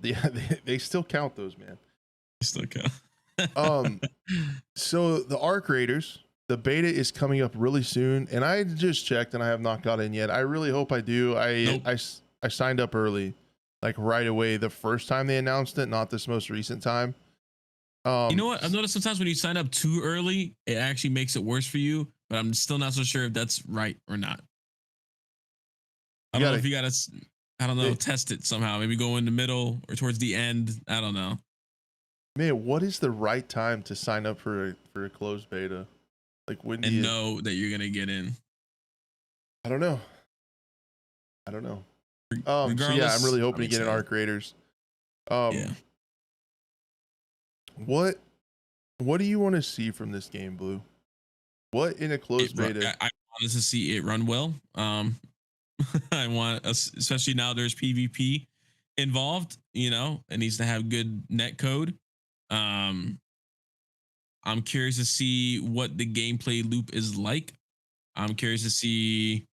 Yeah, they still count those, man. Still count. So the Arc Raiders, the beta is coming up really soon, and I just checked and I have not got in yet. I really hope I do. Nope. I signed up early, like right away the first time they announced it, not this most recent time. You know what? I've noticed sometimes when you sign up too early, it actually makes it worse for you. But I'm still not so sure if that's right or not. I don't know if you gotta, I don't know, test it somehow. Maybe go in the middle or towards the end. I don't know. Man, what is the right time to sign up for a closed beta? Like when do you know that you're gonna get in? I don't know. So yeah, I'm really hoping to get in Arc Raiders. Yeah. What do you want to see from this game, Blue? What in a closed beta? I wanted to see it run well. I want, especially now there's PvP involved. It needs to have good net code. I'm curious to see what the gameplay loop is like. I'm curious to see,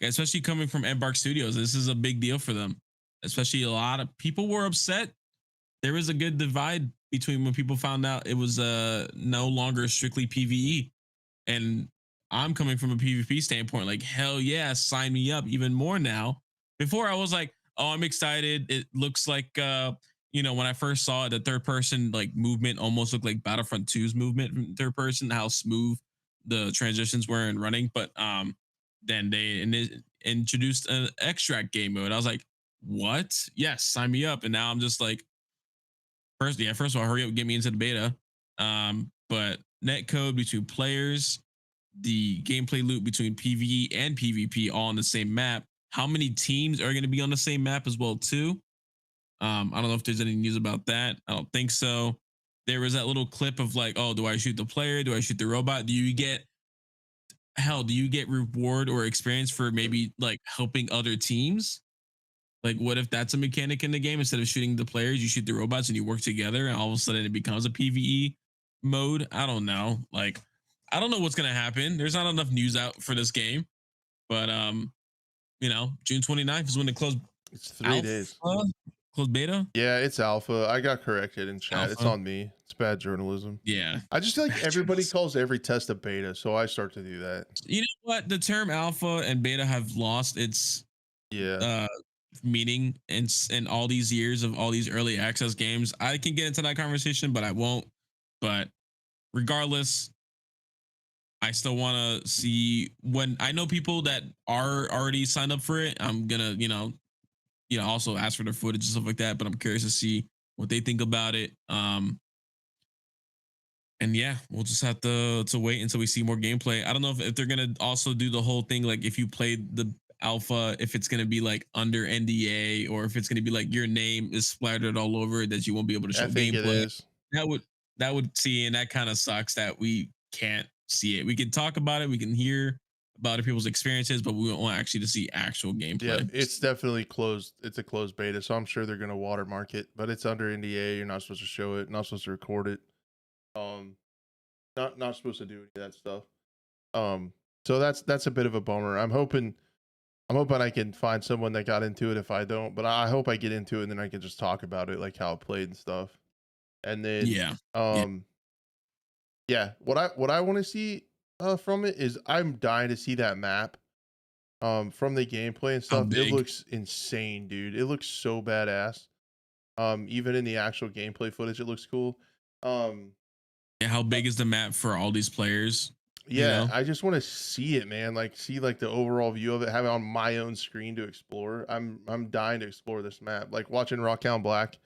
especially coming from Embark Studios, this is a big deal for them. Especially a lot of people were upset. There was a good divide between when people found out it was no longer strictly PvE. And I'm coming from a PvP standpoint, like, hell yeah, sign me up even more now. Before I was like, oh, I'm excited. It looks like, when I first saw it, the third person like movement almost looked like Battlefront 2's movement from third person, how smooth the transitions were in running. But then they introduced an extract game mode. I was like, what? Yes, sign me up. And now I'm just like, first of all, hurry up, get me into the beta. But net code between players, the gameplay loop between PvE and PvP all on the same map. How many teams are going to be on the same map as well too? I don't know if there's any news about that. I don't think so. There was that little clip of like, oh, do I shoot the player? Do I shoot the robot? Do you get reward or experience for maybe like helping other teams? Like, what if that's a mechanic in the game? Instead of shooting the players, you shoot the robots and you work together, and all of a sudden it becomes a PvE mode. I don't know. Like, I don't know what's gonna happen. There's not enough news out for this game, but June 29th is when it closed. It's 3 days. Closed beta. Yeah, it's alpha. I got corrected in chat. Alpha. It's on me. It's bad journalism. Yeah. I just feel like everybody calls every test a beta, so I start to do that. You know what? The term alpha and beta have lost its meaning in all these years of all these early access games. I can get into that conversation, but I won't. But regardless, I still want to see, when I know people that are already signed up for it. I'm gonna also ask for their footage and stuff like that, but I'm curious to see what they think about it. And yeah, we'll just have to wait until we see more gameplay. I don't know if they're gonna also do the whole thing, like if you played the alpha, if it's gonna be like under NDA, or if it's gonna be like your name is splattered all over it, that you won't be able to show gameplay. That would see, and that kind of sucks that we can't see it. We can talk about it, we can hear about other people's experiences, but we want actually to see actual gameplay. Yeah, it's definitely closed. It's a closed beta, so I'm sure they're gonna watermark it, but it's under NDA. You're not supposed to show it, not supposed to record it. Not supposed to do any of that stuff. So that's a bit of a bummer. I'm hoping I can find someone that got into it if I don't, but I hope I get into it and then I can just talk about it, like how it played and stuff. And then what I want to see, from it is I'm dying to see that map. From the gameplay and How stuff, it big? looks insane, dude. It looks so badass. Even in the actual gameplay footage, it looks cool. Um, Yeah, how uh, big is the map for all these players? You yeah, know? I just want to see it, man. Like see like the overall view of it, have it on my own screen to explore. I'm dying to explore this map. Like watching Rockhound Black,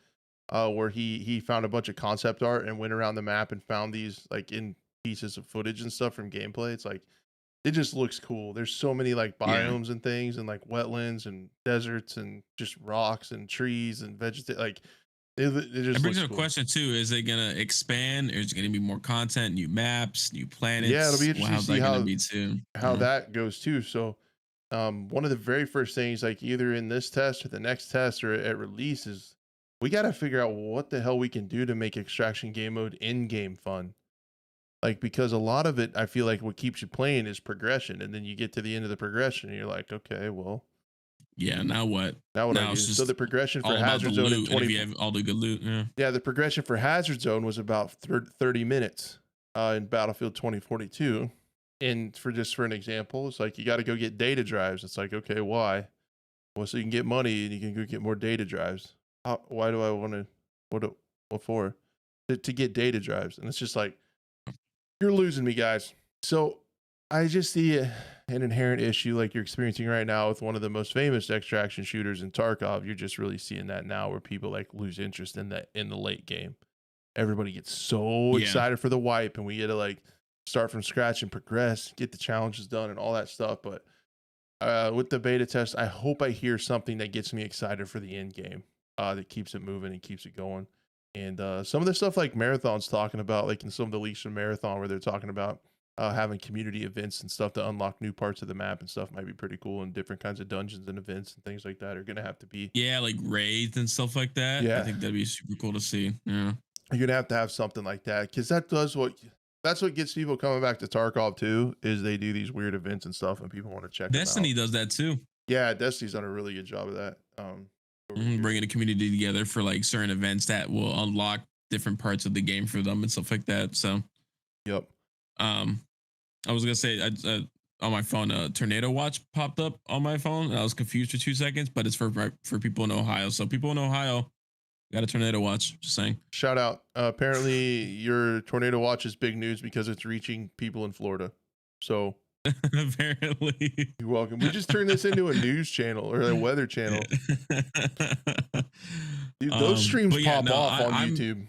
where he found a bunch of concept art and went around the map and found these like in pieces of footage and stuff from gameplay. It's like it just looks cool. There's so many like Yeah. biomes and things and like wetlands and deserts and just rocks and trees and vegetation. Like it It just brings looks up a cool. question too. Is it gonna expand or is it gonna be more content, new maps, new Yeah, it'll be planets? Well, interesting to how's see that gonna be too? how that goes too. So one of the very first things, like either in this test or the next test or at release, is we got to figure out what the hell we can do to make extraction game mode in game fun. Like, because a lot of it, I feel like what keeps you playing is progression. And then you get to the end of the progression and you're like, okay, well, Yeah, now what? now what do I Now do? it's So just the progression for all about the Hazard Zone in loot. And if 20, you have all the good loot, yeah. yeah, the progression for Hazard Zone was about 30 minutes in Battlefield 2042. And for an example, it's like you got to go get data drives. It's like, okay, why? Well, so you can get money and you can go get more data drives. Why do I want to? What for? To get data drives, and it's just like you're losing me, guys. So I just see an inherent issue like you're experiencing right now with one of the most famous extraction shooters in Tarkov. You're just really seeing that now, where people like lose interest in the late game. Everybody gets so Yeah. excited for the wipe, and we get to like start from scratch and progress, get the challenges done, and all that stuff, but with the beta test, I hope I hear something that gets me excited for the end game, that keeps it moving and keeps it going. And some of the stuff like Marathon's talking about, like in some of the leaks from Marathon, where they're talking about having community events and stuff to unlock new parts of the map and stuff, might be pretty cool. And different kinds of dungeons and events and things like that are going to have to be, Yeah, like raids and stuff like that. I yeah, think that'd be super cool to see. Yeah. you're going to have something like that, because that's what gets people coming back to Tarkov too, is they do these weird events and stuff and people want to check them out. Destiny does that too. Yeah, Destiny's done a really good job of that. Over the years. Bringing a community together for like certain events that will unlock different parts of the game for them and stuff like that. So, Yep. um, I was gonna say on my phone, a tornado watch popped up on my phone, and I was confused for 2 seconds, but it's for people in Ohio. So people in Ohio got a tornado watch. Just saying. Shout out. Apparently, your tornado watch is big news because it's reaching people in Florida. So Apparently, you're welcome. We just turned this into a news channel or a weather channel. Dude, those streams pop off on YouTube.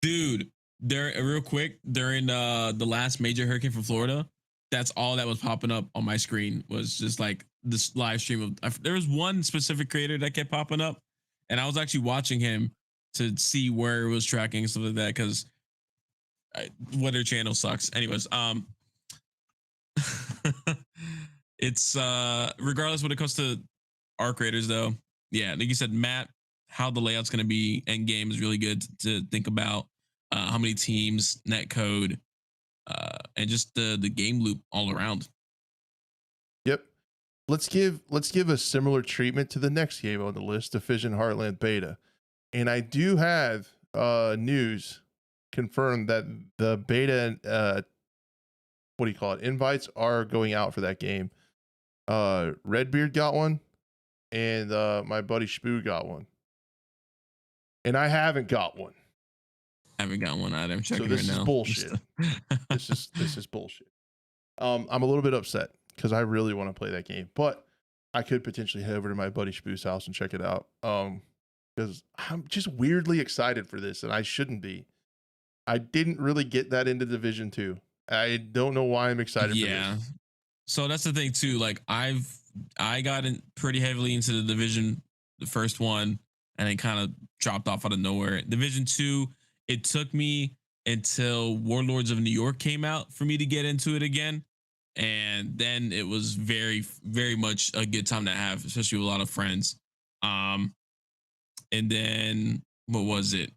Dude, they're real quick during the last major hurricane from Florida. That's all that was popping up on my screen was just like this live stream of. There was one specific creator that kept popping up, and I was actually watching him to see where it was tracking and stuff like that because weather channel sucks. Anyways, it's regardless when it comes to our creators though. Yeah, like you said, Matt, how the layout's going to be end game is really good to think about. How many teams, net code, and just the game loop all around. Yep. Let's give a similar treatment to the next game on the list, Division Heartland Beta. And I do have news confirmed that the beta what do you call it? Invites are going out for that game. Redbeard got one, and my buddy Spoo got one. And I haven't got one. I haven't got one either. I'm checking so this right is now. Bullshit. this is bullshit. I'm a little bit upset because I really want to play that game, but I could potentially head over to my buddy Spoo's house and check it out. Because I'm just weirdly excited for this, and I shouldn't be. I didn't really get that into Division 2. I don't know why I'm excited for this. So that's the thing too. Like I got in pretty heavily into the Division, the first one, and it kind of dropped off out of nowhere. Division 2, it took me until Warlords of New York came out for me to get into it again. And then it was very, very much a good time to have, especially with a lot of friends. And then what was it?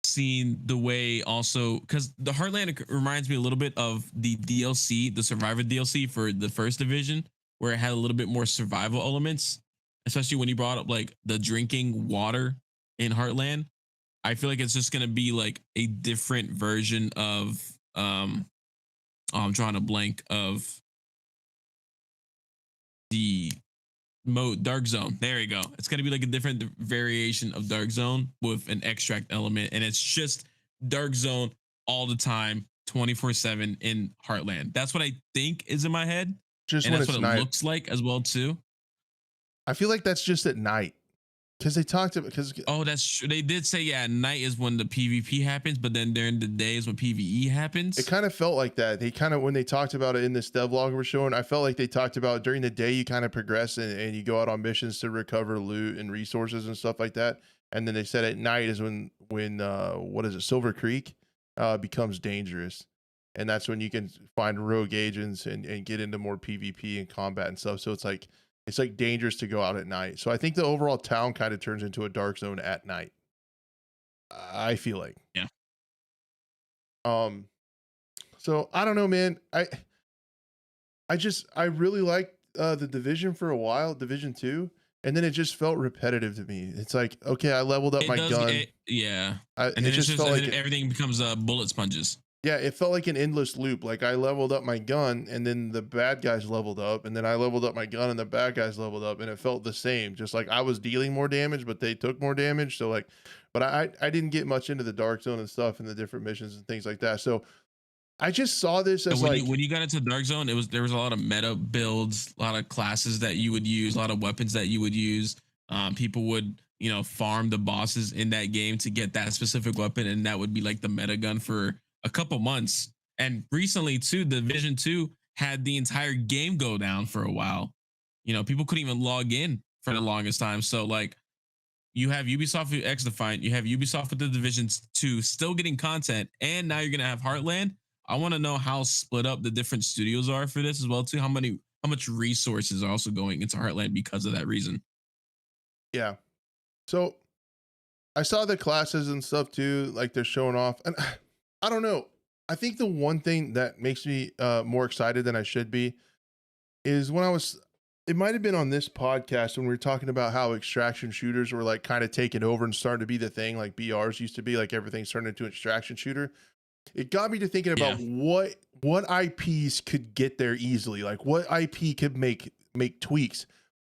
Seeing the way also because the Heartland reminds me a little bit of the DLC, the Survivor DLC for the first division, where it had a little bit more survival elements, especially when you brought up like the drinking water in Heartland. I feel like it's just gonna be like a different version of I'm drawing a blank of the mode Dark Zone. There you go. It's gonna be like a different variation of Dark Zone with an extract element, and it's just Dark Zone all the time, 24/7 in Heartland. That's what I think is in my head, Just and when that's what it's it night. looks like as well too. I feel like that's just at night because they talked about because Oh, that's true. They did say at night is when the PvP happens, but then during the day is when PvE it happens. kind of felt like that. They kind of when they talked about it in this devlog we're showing, I felt like they talked about during the day you kind of progress and you go out on missions to recover loot and resources and stuff like that. And then they said at night is when what is it, Silver Creek becomes dangerous. And that's when you can find rogue agents and get into more PvP and combat and stuff. So it's like dangerous to go out at night. So I think the overall town kind of turns into a dark zone at night. I feel like. Yeah. So I don't know, man. I really liked the Division for a while, Division 2, and then it just felt repetitive to me. It's like, okay, I leveled up It my does, gun. yeah. It And then it's just just felt and like then everything becomes bullet sponges. yeah, it felt like an endless loop. Like I leveled up my gun and then the bad guys leveled up and then I leveled up my gun and the bad guys leveled up and it felt the same. Just like I was dealing more damage, but they took more damage. So like, but I didn't get much into the dark zone and stuff and the different missions and things like that. So I just saw this And as like when you got into Dark Zone, there was a lot of meta builds, a lot of classes that you would use, a lot of weapons that you would use. People would farm the bosses in that game to get that specific weapon, and that would be like the meta gun for a couple months. And recently, too, Division 2 had the entire game go down for a while. People couldn't even log in for the longest time. So like, you have Ubisoft with XDefiant, you have Ubisoft with the Division 2 still getting content, and now you're gonna have Heartland. I want to know how split up the different studios are for this as well too. How much resources are also going into Heartland because of that reason. yeah. So I saw the classes and stuff too, like they're showing off. And I don't know. I think the one thing that makes me more excited than I should be is when it might have been on this podcast when we were talking about how extraction shooters were like kind of taking over and starting to be the thing like BRs used to be, like everything's turned into an extraction shooter. It got me to thinking Yeah. about what IPs could get there easily, like what IP could make tweaks.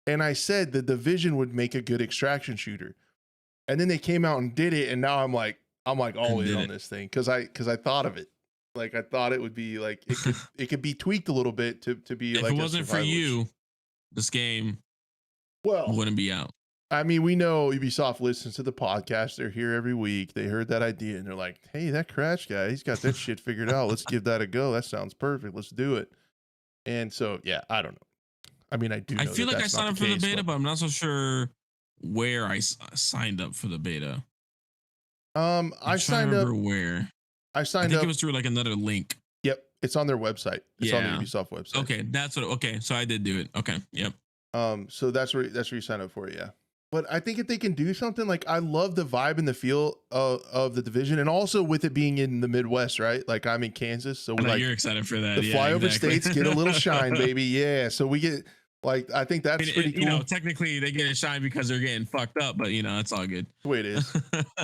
And I said the Division would make a good extraction shooter. And then they came out and did it, and now I'm like all in on this thing because I thought of it. Like I thought it would be like it could be tweaked a little bit to be If like it wasn't for you, this game wouldn't be out. I mean, we know Ubisoft listens to the podcast. They're here every week. They heard that idea and they're like, hey, that Crash guy, he's got that shit figured out. Let's give that a go. That sounds perfect. Let's do it. And so, yeah, I don't know. I mean, I do. I feel like I signed up for the beta, but I'm not so sure where I signed up for the beta. I signed up. Where? I signed up. I think it was through like another link. Yep. It's on their website. It's on the Ubisoft website. Okay. Okay. So I did do it. Okay. Yep. So that's where you sign up for it. Yeah. But I think if they can do something like, I love the vibe and the feel of the Division, and also with it being in the Midwest, right? Like I'm in Kansas, so you're excited for that. The flyover states get a little shine, baby. Yeah, so we get like I think that's pretty cool. Technically they get a shine because they're getting fucked up, but it's all good. The way it is,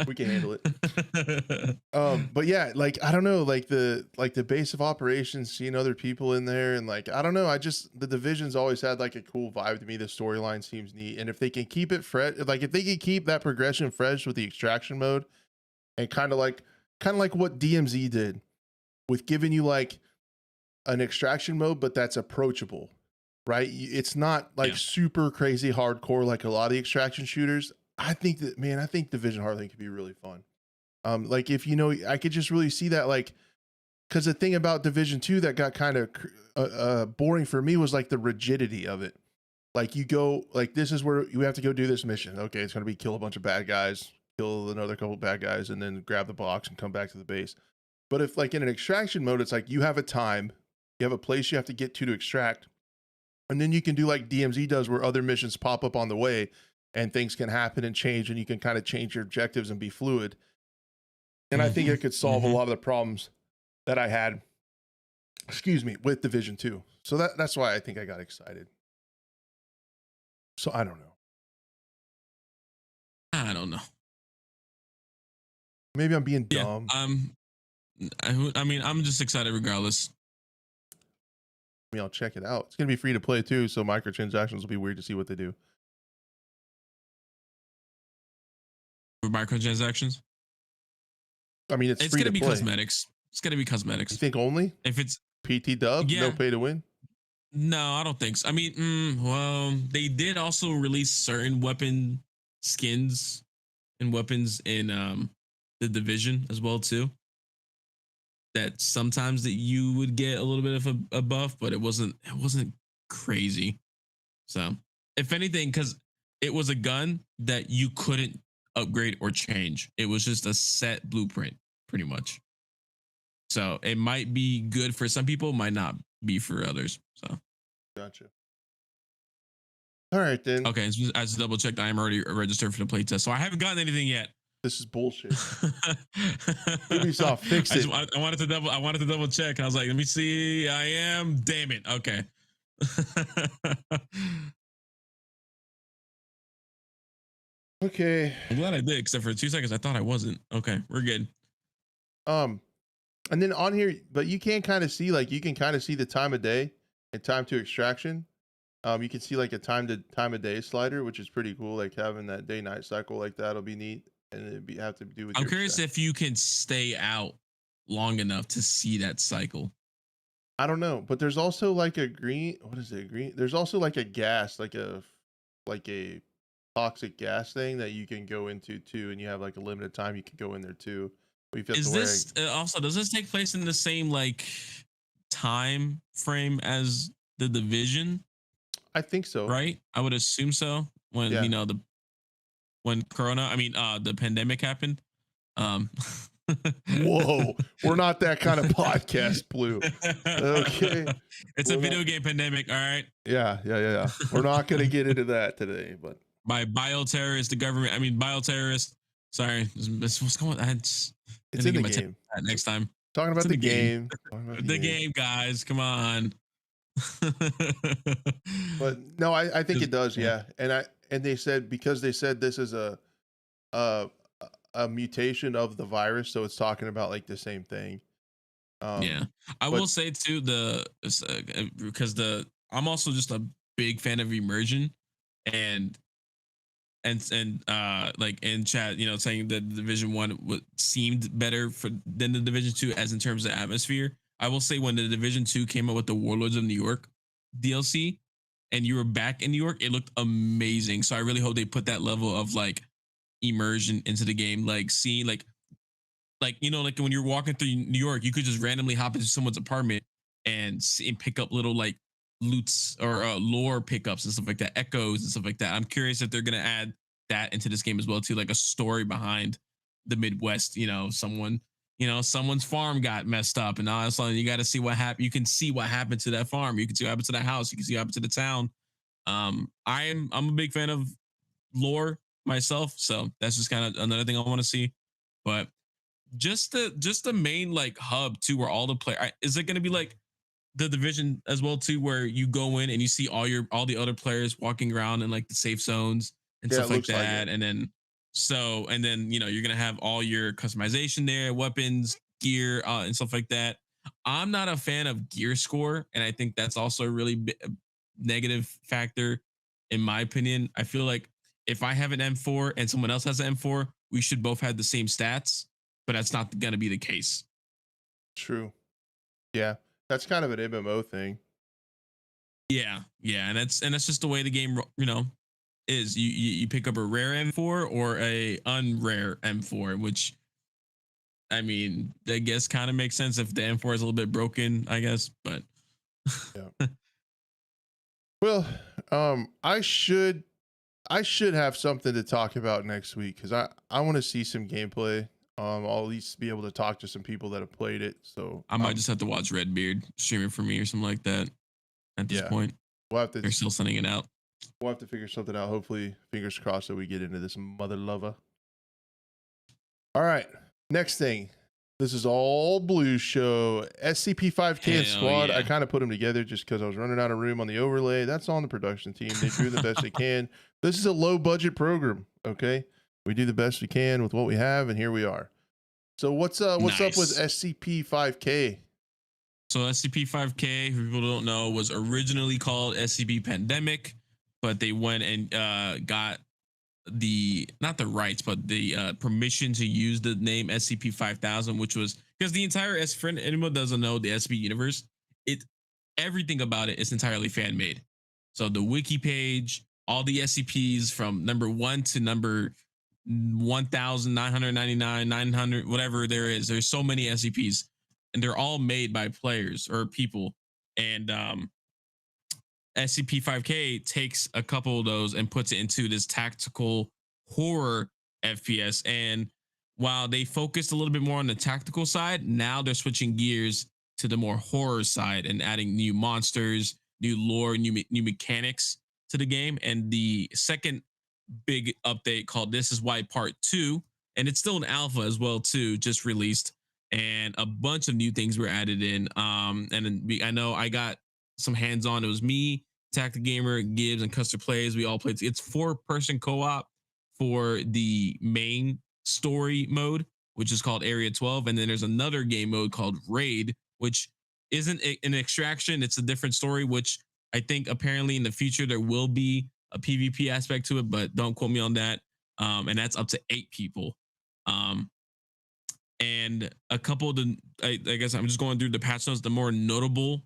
we can handle it. But yeah, like I don't know, like the base of operations, seeing other people in there, and like I don't know, the Division's always had like a cool vibe to me. The storyline seems neat, and if they can keep it fresh, like if they can keep that progression fresh with the extraction mode, and kind of like what DMZ did with giving you like an extraction mode, but that's approachable. Right, it's not like super crazy hardcore like a lot of the extraction shooters. I think Division Heartland could be really fun. Like if I could just really see that, like, because the thing about Division 2 that got kind of boring for me was like the rigidity of it. Like you go, like this is where you have to go do this mission. Okay, it's gonna be kill a bunch of bad guys, kill another couple bad guys, and then grab the box and come back to the base. But if like in an extraction mode, it's like you have a time, you have a place you have to get to extract. And then you can do like DMZ does, where other missions pop up on the way and things can happen and change, and you can kind of change your objectives and be fluid. And I think it could solve a lot of the problems that I had, with Division 2. So that's why I think I got excited. So I don't know. I don't know. Maybe I'm being dumb. I mean, I'm just excited regardless. I mean, I'll check it out. It's gonna be free to play too, so microtransactions will be weird to see what they do. For microtransactions. I mean, it's It's free gonna to be play. cosmetics. It's gonna be You cosmetics. think only If it's PT dub, yeah, no pay to win? no, I don't think so. I mean, well, they did also release certain weapon skins and weapons in the division as well too. That sometimes that you would get a little bit of a buff, but it wasn't crazy. So if anything, because it was a gun that you couldn't upgrade or change. It was just a set blueprint, pretty much. So it might be good for some people, might not be for others. So Gotcha. All right then. okay, I just double checked. I am already registered for the playtest, so I haven't gotten anything yet. This is bullshit. Ubisoft, fix it. I wanted to double check. I was like, let me see. I am. Damn it. Okay. Okay. I'm glad I did, except for 2 seconds. I thought I wasn't. Okay, we're good. And then on here, but you can kind of see, like, you can kind of see the time of day and time to extraction. You can see like a time of day slider, which is pretty cool. Like having that day night cycle like that'll be neat, and have to do with. I'm curious if you can stay out long enough to see that cycle. I don't know, but there's also like a green. What is it? Green. There's also like a gas, like a toxic gas thing that you can go into too, and you have like a limited time you can go in there too. Is this also, does this take place in the same like time frame as the division? I think so. Right? I would assume so. When Yeah. you know when the pandemic happened. Whoa, we're not that kind of podcast, Blue. Okay. It's a video game pandemic, all right? Yeah. We're not gonna get into that today, but By bioterrorists, the government. I mean, bioterrorists. Sorry, what's going on? it's in the game. Next time. Talking about the game. The game, guys. Come on. But no, I think it does, yeah. And they said, because they said this is a mutation of the virus, so it's talking about like the same thing. Yeah, I will say too, because I'm also just a big fan of immersion, and like in chat, you know, saying that the Division 1 seemed better than the Division 2 as in terms of atmosphere. I will say when the Division 2 came up with the Warlords of New York DLC and you were back in New York, it looked amazing. So I really hope they put that level of like immersion into the game, like seeing like you know, like when you're walking through New York, you could just randomly hop into someone's apartment and pick up little like loots or lore pickups and stuff like that, echoes and stuff like that. I'm curious if they're gonna add that into this game as well too, like a story behind the Midwest. You know, someone's farm got messed up, and all of a sudden you got to see what happened. You can see what happened to that farm. You can see what happened to that house. You can see what happened to the town. I'm a big fan of lore myself, so that's just kind of another thing I want to see. But just the main like hub too, where all the is it going to be like the Division as well too, where you go in and you see all the other players walking around in like the safe zones and stuff like that, and then you know, you're gonna have all your customization there, weapons, gear, and stuff like that. I'm not a fan of gear score, and I think that's also a really negative factor in my opinion. I feel like if I have an M4 and someone else has an M4, we should both have the same stats, but that's not gonna be the case. True. Yeah, that's kind of an MMO thing. Yeah, and that's just the way the game, you know, is. You pick up a rare M4 or a unrare M4, which I mean, I guess kind of makes sense if the M4 is a little bit broken, I guess, but yeah. Well, I should have something to talk about next week, because I want to see some gameplay. I'll at least be able to talk to some people that have played it. So I might just have to watch Redbeard stream it for me or something like that. At this point, they're still sending it out. We'll have to figure something out. Hopefully, fingers crossed that we get into this mother lover. All right, next thing. This is all Blue show. SCP-5K and squad. Yeah. I kind of put them together just because I was running out of room on the overlay. That's on the production team. They do the best they can. This is a low budget program. Okay, we do the best we can with what we have, and here we are. So what's up with Nice. SCP-5K? So SCP-5K, for people who don't know, was originally called SCP Pandemic, but they went and got the not the rights, but the permission to use the name SCP-5000, which was because the entire S for anyone doesn't know the SCP universe, it everything about it is entirely fan made. So the wiki page, all the SCPs from number 1 to number 1999, 900, whatever there is. There's so many SCPs, and they're all made by players or people. And SCP-5K takes a couple of those and puts it into this tactical horror FPS. And while they focused a little bit more on the tactical side, now they're switching gears to the more horror side and adding new monsters, new lore, new mechanics to the game. And the second big update called This Is Why Part 2, and it's still an alpha as well too, just released, and a bunch of new things were added in. And then I know I got some hands on. It was me, Tactic Gamer, Gibbs, and Custer Plays. We all played. It's 4-person co-op for the main story mode, which is called Area 12, and then there's another game mode called Raid, which isn't an extraction. It's a different story, which I think apparently in the future there will be a PvP aspect to it, but don't quote me on that. And that's up to 8 people. And a couple of the, I guess I'm just going through the patch notes, the more notable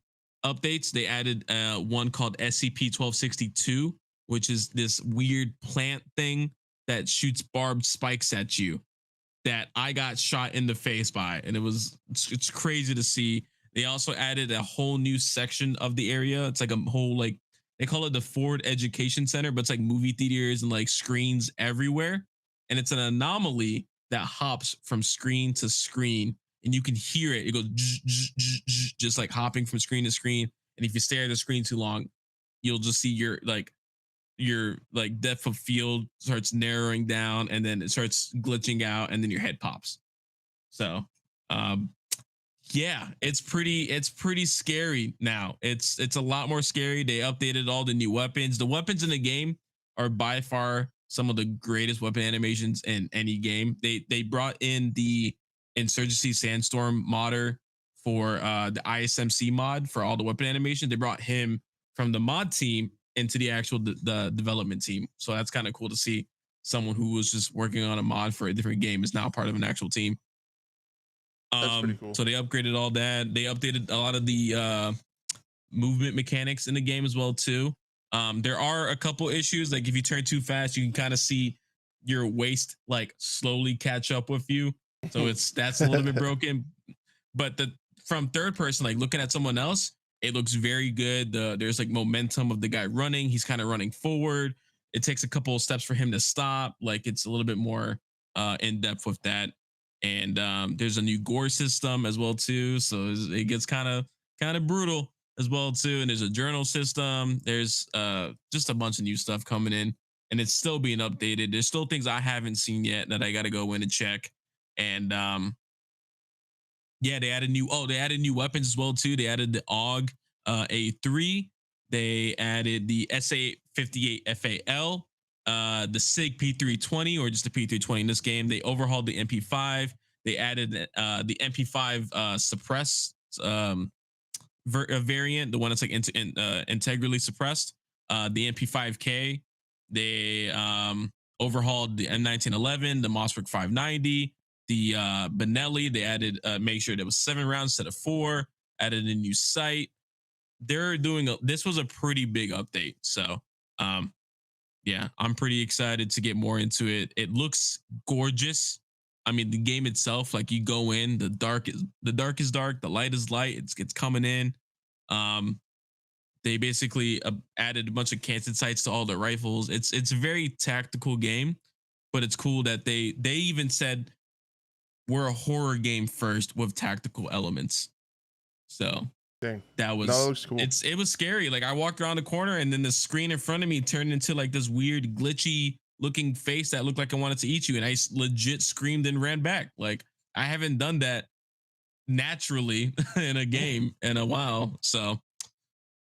updates. They added one called SCP-1262, which is this weird plant thing that shoots barbed spikes at you that I got shot in the face by. And it's crazy to see. They also added a whole new section of the area. It's like a whole, like, they call it the Ford Education Center, but it's like movie theaters and like screens everywhere. And it's an anomaly that hops from screen to screen, and you can hear it. It goes just like hopping from screen to screen. And if you stare at the screen too long, you'll just see your depth of field starts narrowing down, and then it starts glitching out, and then your head pops. So, yeah, it's pretty scary now. It's a lot more scary. They updated all the new weapons. The weapons in the game are by far some of the greatest weapon animations in any game. They brought in the Insurgency Sandstorm modder for the ISMC mod for all the weapon animation. They brought him from the mod team into the actual the development team. So that's kind of cool to see someone who was just working on a mod for a different game is now part of an actual team. That's pretty cool. So they upgraded all that. They updated a lot of the movement mechanics in the game as well too. There are a couple issues, like if you turn too fast, you can kind of see your waist like slowly catch up with you. So that's a little bit broken. But from third person, like looking at someone else, it looks very good. There's like momentum of the guy running. He's kind of running forward. It takes a couple of steps for him to stop. Like it's a little bit more in depth with that. And there's a new gore system as well too. So it gets kind of brutal as well too. And there's a journal system. There's just a bunch of new stuff coming in, and it's still being updated. There's still things I haven't seen yet that I got to go in and check. And yeah, they added new weapons as well too. They added the AUG A3. They added the SA58 FAL, the SIG P320, or just the P320 in this game. They overhauled the MP5. They added the MP5 suppress variant, the one that's like integrally suppressed. The MP5K. They overhauled the M1911, the Mossberg 590, the Benelli. They added make sure there was 7 rounds instead of 4. Added a new sight. They're doing this was a pretty big update. So yeah, I'm pretty excited to get more into it. It looks gorgeous. I mean, the game itself, like you go in, the dark is dark, the light is light. It's coming in. They basically added a bunch of canted sights to all the rifles. It's a very tactical game, but it's cool that they even said we're a horror game first with tactical elements. So Dang. that looks cool. It was scary. Like I walked around the corner and then the screen in front of me turned into like this weird glitchy looking face that looked like I wanted to eat you, and I legit screamed and ran back. Like I haven't done that naturally in a game in a while. So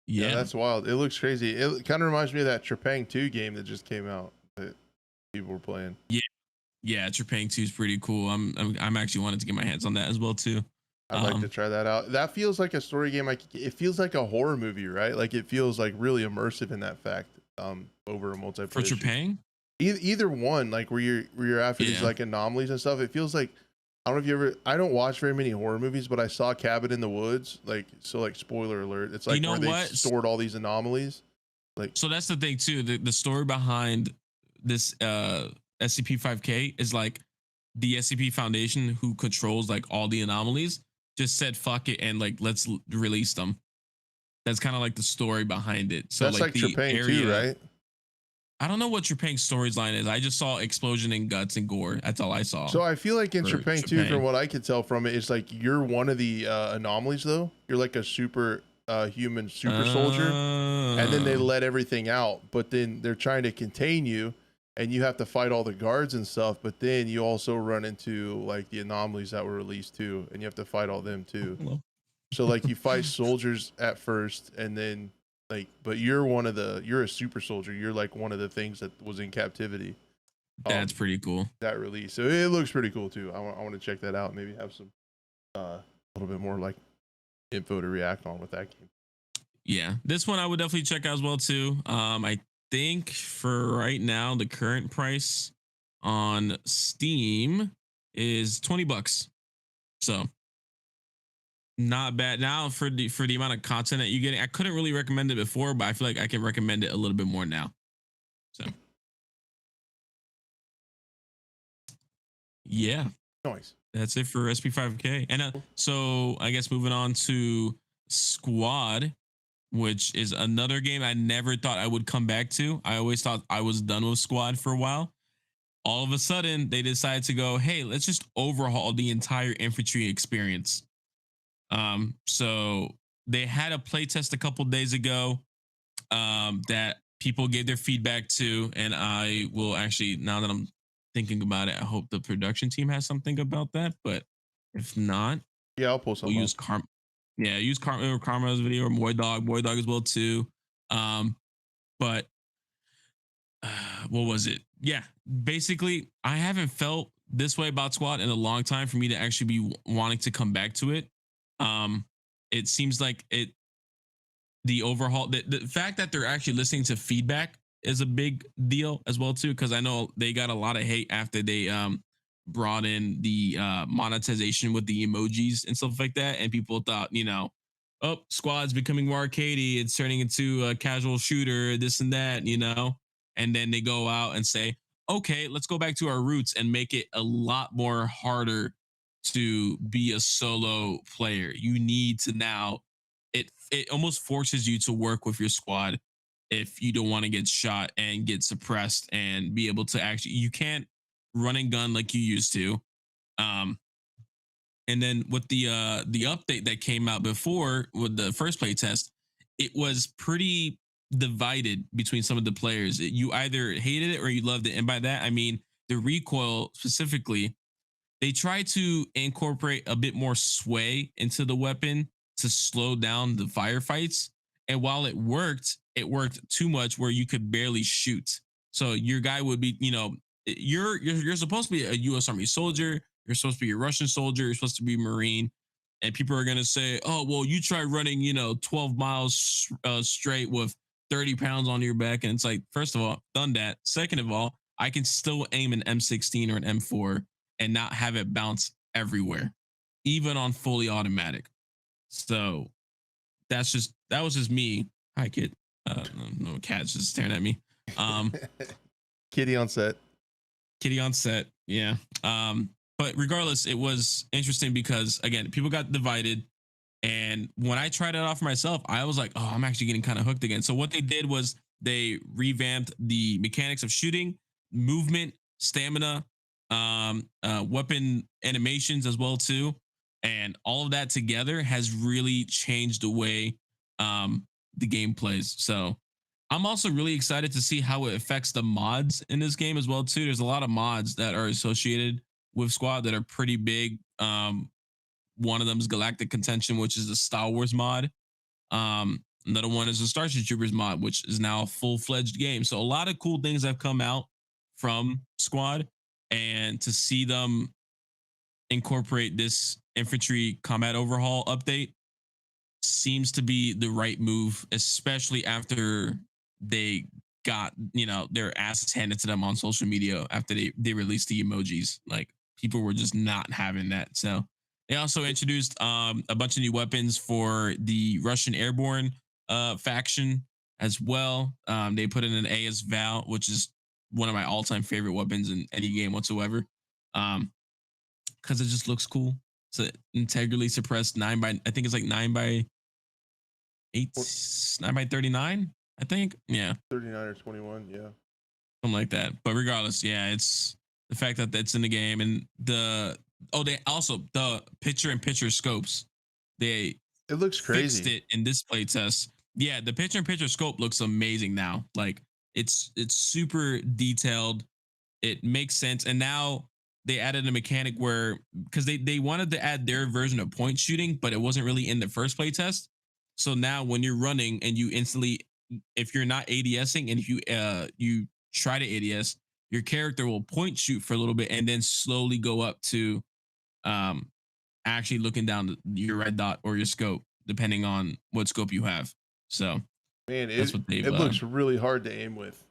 yeah, that's wild. It looks crazy. It kind of reminds me of that Trepang 2 game that just came out that people were playing. Yeah, Trepang 2 is pretty cool. I'm actually wanting to get my hands on that as well too. I'd like to try that out. That feels like a story game. Like it feels like a horror movie, right? Like it feels like really immersive in that fact. Over a multiplayer. For Trepang? Either one, like where you're after these like anomalies and stuff. It feels like, I don't know if you ever. I don't watch very many horror movies, but I saw Cabin in the Woods. Like so, like spoiler alert. It's like where they stored all these anomalies. Like so that's the thing too. The story behind this SCP-5K is like the SCP Foundation, who controls like all the anomalies, just said fuck it and like let's release them. That's kind of like the story behind it. So that's like the Trepang too, right? I don't know what Trepang's storyline is. I just saw explosion and guts and gore. That's all I saw. So I feel like in Trepang too, from what I could tell from it, it's like you're one of the anomalies though. You're like a super human super soldier, and then they let everything out, but then they're trying to contain you, and you have to fight all the guards and stuff. But then you also run into like the anomalies that were released too, and you have to fight all them too. So like you fight soldiers at first, and then like, but you're a super soldier. You're like one of the things that was in captivity. That's pretty cool. That release. So it looks pretty cool too. I want to check that out. Maybe have some, a little bit more like info to react on with that game. Yeah. This one I would definitely check out as well too. I think for right now, the current price on Steam is $20. So not bad now for the amount of content that you're getting. I couldn't really recommend it before, but I feel like I can recommend it a little bit more now. So yeah, nice. That's it for SP5K. And so I guess moving on to Squad, which is another game I never thought I would come back to. I always thought I was done with Squad for a while. All of a sudden, they decided to go, hey, let's just overhaul the entire infantry experience. So they had a playtest a couple days ago that people gave their feedback to, and I will actually, now that I'm thinking about it, I hope the production team has something about that. But if not, yeah, I'll pull something. We'll use Karma's video or Moy Dog as well too. But what was it? Yeah, basically, I haven't felt this way about Squad in a long time for me to actually be wanting to come back to it. It seems like the overhaul, the fact that they're actually listening to feedback is a big deal as well too, because I know they got a lot of hate after they brought in the monetization with the emojis and stuff like that, and people thought, oh, Squad's becoming more arcadey, it's turning into a casual shooter, this and that, and then they go out and say, okay, let's go back to our roots and make it a lot more harder to be a solo player. You need to now, it almost forces you to work with your squad if you don't want to get shot and get suppressed and be able to actually, you can't run and gun like you used to. And then with the update that came out before with the first play test, it was pretty divided between some of the players. You either hated it or you loved it. And by that, I mean the recoil specifically, they tried to incorporate a bit more sway into the weapon to slow down the firefights. And while it worked too much where you could barely shoot. So your guy would be, you're supposed to be a U.S. Army soldier. You're supposed to be a Russian soldier. You're supposed to be a Marine. And people are going to say, oh, well, you try running, 12 miles straight with 30 pounds on your back. And it's like, first of all, done that. Second of all, I can still aim an M16 or an M4 and not have it bounce everywhere, even on fully automatic. So that was just me. Hi, kid. No, cat's just staring at me. Kitty on set. Yeah. But regardless, it was interesting because again, people got divided. And when I tried it out for myself, I was like, oh, I'm actually getting kind of hooked again. So what they did was they revamped the mechanics of shooting, movement, stamina, weapon animations as well too. And all of that together has really changed the way the game plays. So I'm also really excited to see how it affects the mods in this game as well too. There's a lot of mods that are associated with Squad that are pretty big. One of them is Galactic Contention, which is a Star Wars mod. Another one is a Starship Troopers mod, which is now a full-fledged game. So a lot of cool things have come out from Squad. and to see them incorporate this infantry combat overhaul update seems to be the right move, especially after they got, their asses handed to them on social media after they released the emojis. Like, people were just not having that. So they also introduced a bunch of new weapons for the Russian airborne faction as well. They put in an AS Val, which is one of my all-time favorite weapons in any game whatsoever. Because it just looks cool. It's an integrally suppressed I think it's like 9x 39, I think. Yeah. 39 or 21, yeah. Something like that. But regardless, yeah, it's the fact that that's in the game, and they also the picture-in-picture scopes. It looks crazy. Fixed it in this playtest. Yeah, the picture-in-picture scope looks amazing now. Like, it's super detailed. It makes sense. And now they added a mechanic where, because they wanted to add their version of point shooting, but it wasn't really in the first playtest. So now when you're running and you instantly, if you're not ADSing and if you try to ADS, your character will point shoot for a little bit and then slowly go up to actually looking down your red dot or your scope, depending on what scope you have. So man, it looks really hard to aim with.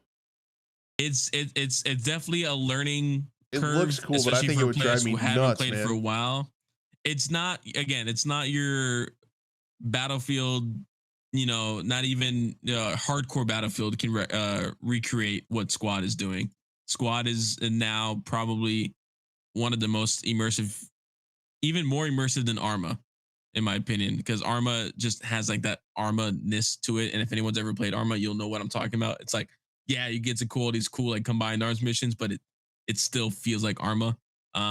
It's definitely a learning curve. It looks cool, but I think it would drive me nuts, haven't played man. For a while. It's not your Battlefield, not even hardcore Battlefield can recreate what Squad is doing. Squad is now probably one of the most immersive, even more immersive than Arma, in my opinion, because Arma just has like that Arma-ness to it. And if anyone's ever played Arma, you'll know what I'm talking about. It's like, yeah, you get to these cool like combined arms missions, but it still feels like Arma.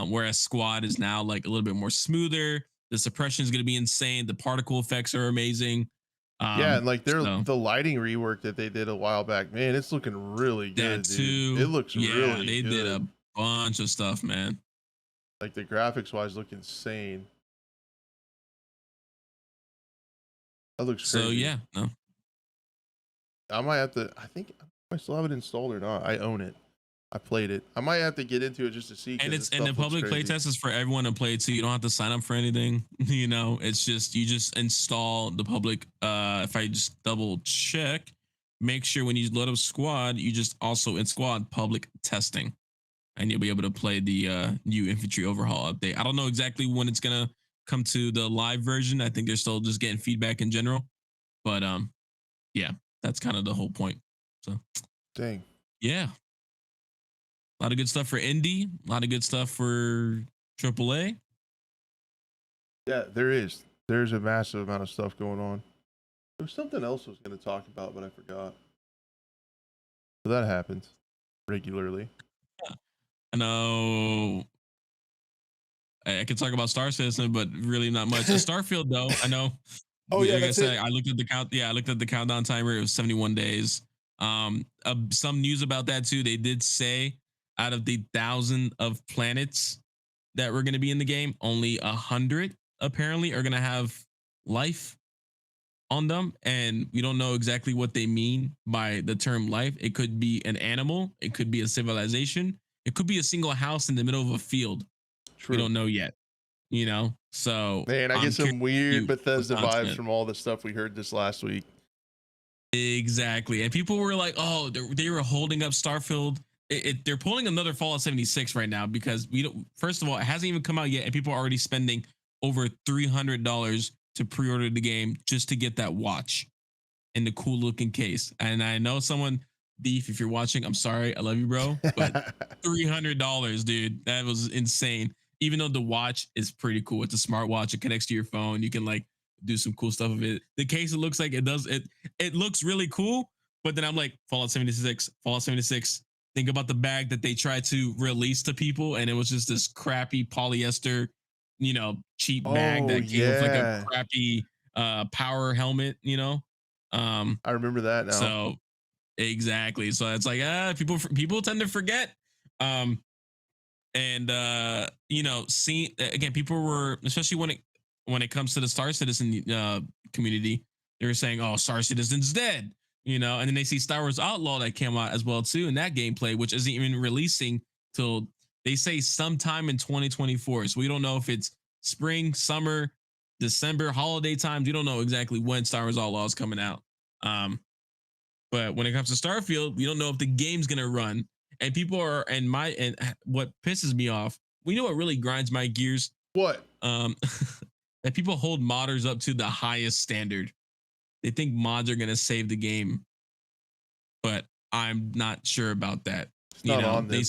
Whereas Squad is now like a little bit more smoother. The suppression is going to be insane. The particle effects are amazing. Yeah, and like the lighting rework that they did a while back, man, it's looking really good. That too. Dude. It looks really they good. Did a bunch of stuff, man. Like the graphics wise look insane. That looks crazy. So yeah, no. I might have to, I think I still have it installed or not. I own it. I played it. I might have to get into it just to see. And the public playtest is for everyone to play too. You don't have to sign up for anything. It's just you just install the public. If I just double check, make sure when you load up Squad, you just also in Squad public testing, and you'll be able to play the new infantry overhaul update. I don't know exactly when it's gonna come to the live version. I think they're still just getting feedback in general, but yeah, that's kind of the whole point. So, dang, yeah. A lot of good stuff for indie. A lot of good stuff for AAA. Yeah, there's a massive amount of stuff going on. There was something else I was going to talk about, but I forgot. So that happens regularly. I know. I could talk about Star Citizen, but really not much. Starfield, though, I know. Oh yeah, like I said, I looked at the count. Yeah, I looked at the countdown timer. It was 71 days. Some news about that too. They did say, out of the 1,000 of planets that were going to be in the game, only 100 apparently are going to have life on them. And we don't know exactly what they mean by the term life. It could be an animal. It could be a civilization. It could be a single house in the middle of a field. True. We don't know yet, So man, I get some weird Bethesda vibes from all the stuff we heard this last week. Exactly. And people were like, oh, they were holding up Starfield. They're pulling another Fallout 76 right now because first of all, it hasn't even come out yet, and people are already spending over $300 to pre-order the game just to get that watch in the cool looking case. And I know someone, Beef, if you're watching, I'm sorry, I love you, bro, but $300, dude, that was insane. Even though the watch is pretty cool, it's a smartwatch, it connects to your phone, you can like do some cool stuff with it. The case, it looks like it looks really cool, but then I'm like, Fallout 76. Think about the bag that they tried to release to people, and it was just this crappy polyester, cheap bag that came with like a crappy power helmet, I remember that now. So exactly. So it's like people tend to forget. See again, people were, especially when it comes to the Star Citizen community, they were saying, oh, Star Citizen's dead. And then they see Star Wars Outlaw that came out as well too, and that gameplay, which isn't even releasing till They say sometime in 2024. So we don't know if it's spring, summer, December, holiday times. We don't know exactly when Star Wars Outlaws is coming out. But when it comes to Starfield, we don't know if the game's gonna run. And people are and what pisses me off, we know what really grinds my gears. What? That people hold modders up to the highest standard. They think mods are gonna save the game, but I'm not sure about that. It's not on them.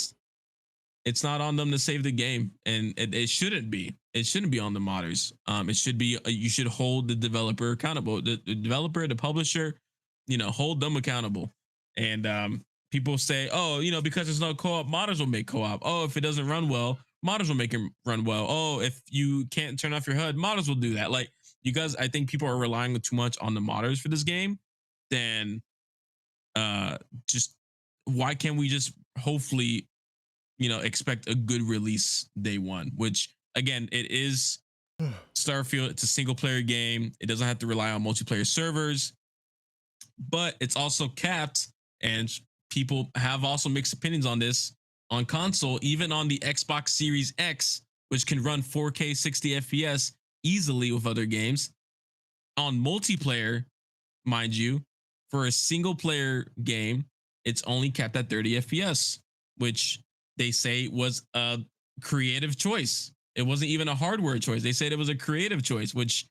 It's not on them to save the game, and it shouldn't be. It shouldn't be on the modders. It should be. You should hold the developer accountable. The developer, the publisher, hold them accountable. And people say, oh, because there's no co-op, modders will make co-op. Oh, if it doesn't run well, modders will make it run well. Oh, if you can't turn off your HUD, modders will do that. Like, you guys, I think people are relying too much on the modders for this game. Then, just why can't we just hopefully, expect a good release day one? Which, again, it is Starfield. It's a single player game. It doesn't have to rely on multiplayer servers, but it's also capped, and people have also mixed opinions on this on console, even on the Xbox Series X, which can run 4K 60 FPS easily with other games. On multiplayer, mind you, for a single player game, it's only capped at 30 FPS, which they say was a creative choice. It wasn't even a hardware choice. They said it was a creative choice, which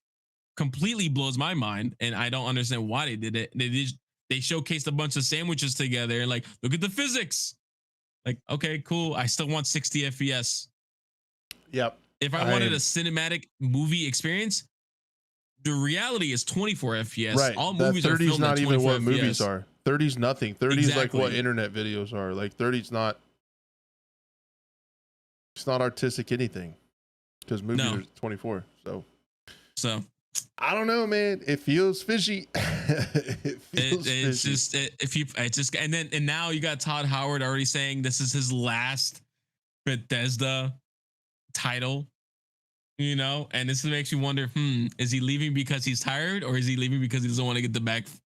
completely blows my mind, and I don't understand why they did it. They showcased a bunch of sandwiches together and like, look at the physics. Like, okay, cool. I still want 60 FPS. Yep. If I wanted a cinematic movie experience, the reality is 24 FPS. Right. All that movies are filmed not at even 24 what FPS. movies are. 30's nothing. 30's Exactly. like what internet videos are. Like 30's not. It's not artistic anything, because movies are 24. So I don't know, man. It feels fishy. It feels fishy. And now you got Todd Howard already saying this is his last Bethesda title, and this makes you wonder, is he leaving because he's tired, or is he leaving because he doesn't want to get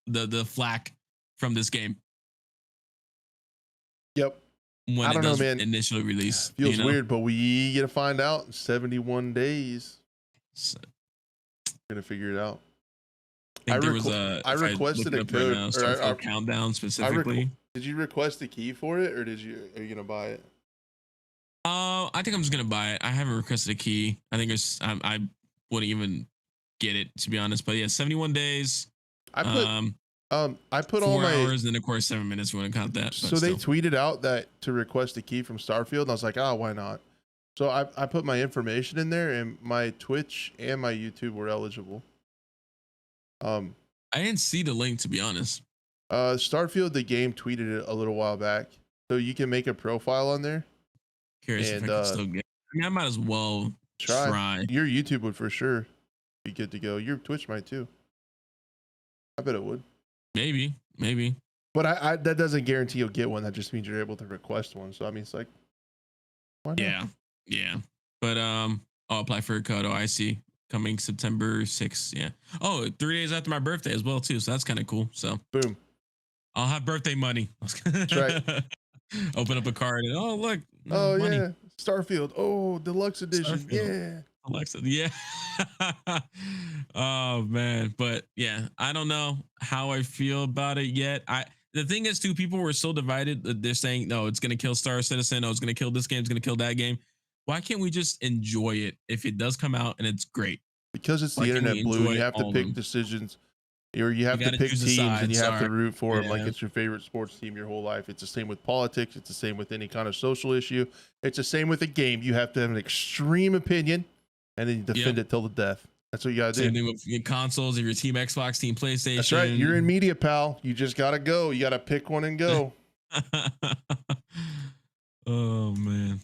the flack from this game? Yep. When I don't know, man. Initial release Feels weird, but we get to find out in 71 days. So, gonna figure it out. I requested a code or a countdown specifically. Did you request a key for it, or are you gonna buy it? I think I'm just gonna buy it. I haven't requested a key. I think I wouldn't even get it, to be honest. But yeah, 71 days. I put 4 all my hours, and then of course 7 minutes. We want to count that. So they tweeted out that to request a key from Starfield, and I was like, why not? So I put my information in there, and my Twitch and my YouTube were eligible. I didn't see the link, to be honest. Starfield, the game, tweeted it a little while back, so you can make a profile on there. Curious if I can still get. I might as well try. Your YouTube would for sure be good to go. Your Twitch might too. I bet it would. Maybe. But I that doesn't guarantee you'll get one. That just means you're able to request one. So I mean, it's like, why not? Yeah. But I'll apply for a code. Oh, I see. Coming September 6th. Yeah. Oh, 3 days after my birthday as well too. So that's kind of cool. So boom. I'll have birthday money. That's right. Open up a card and look. Oh money. Yeah. Starfield. Oh, deluxe edition. Starfield. Yeah. Alexa, yeah. Oh man, but yeah, I don't know how I feel about it yet. The thing is, too, people were so divided that they're saying, no, it's gonna kill Star Citizen, no, it's gonna kill this game, it's gonna kill that game. Why can't we just enjoy it if it does come out and it's great? Because it's the internet, Blue. You have to pick decisions, or you have to pick teams, and you have to root for them like it's your favorite sports team your whole life. It's the same with politics. It's the same with any kind of social issue. It's the same with a game. You have to have an extreme opinion, and then you defend it till the death. That's what you gotta do. Same thing with your consoles. If your team Xbox, team PlayStation. That's right. You're in media, pal. You just gotta go. You gotta pick one and go. Oh man.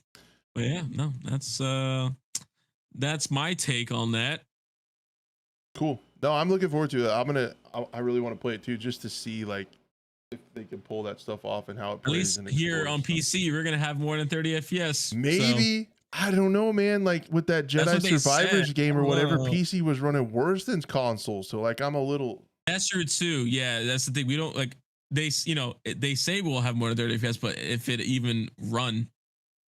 But yeah, no, that's my take on that. Cool. No, I'm looking forward to it. I really want to play it too, just to see like if they can pull that stuff off and how it plays. At least here on PC, we're gonna have more than 30 FPS. Maybe. So. I don't know, man. Like with that Jedi Survivors game or whatever, PC was running worse than consoles. So like I'm a little. That's true too. Yeah, that's the thing. We don't like they say we'll have more than 30 FPS, but if it even run,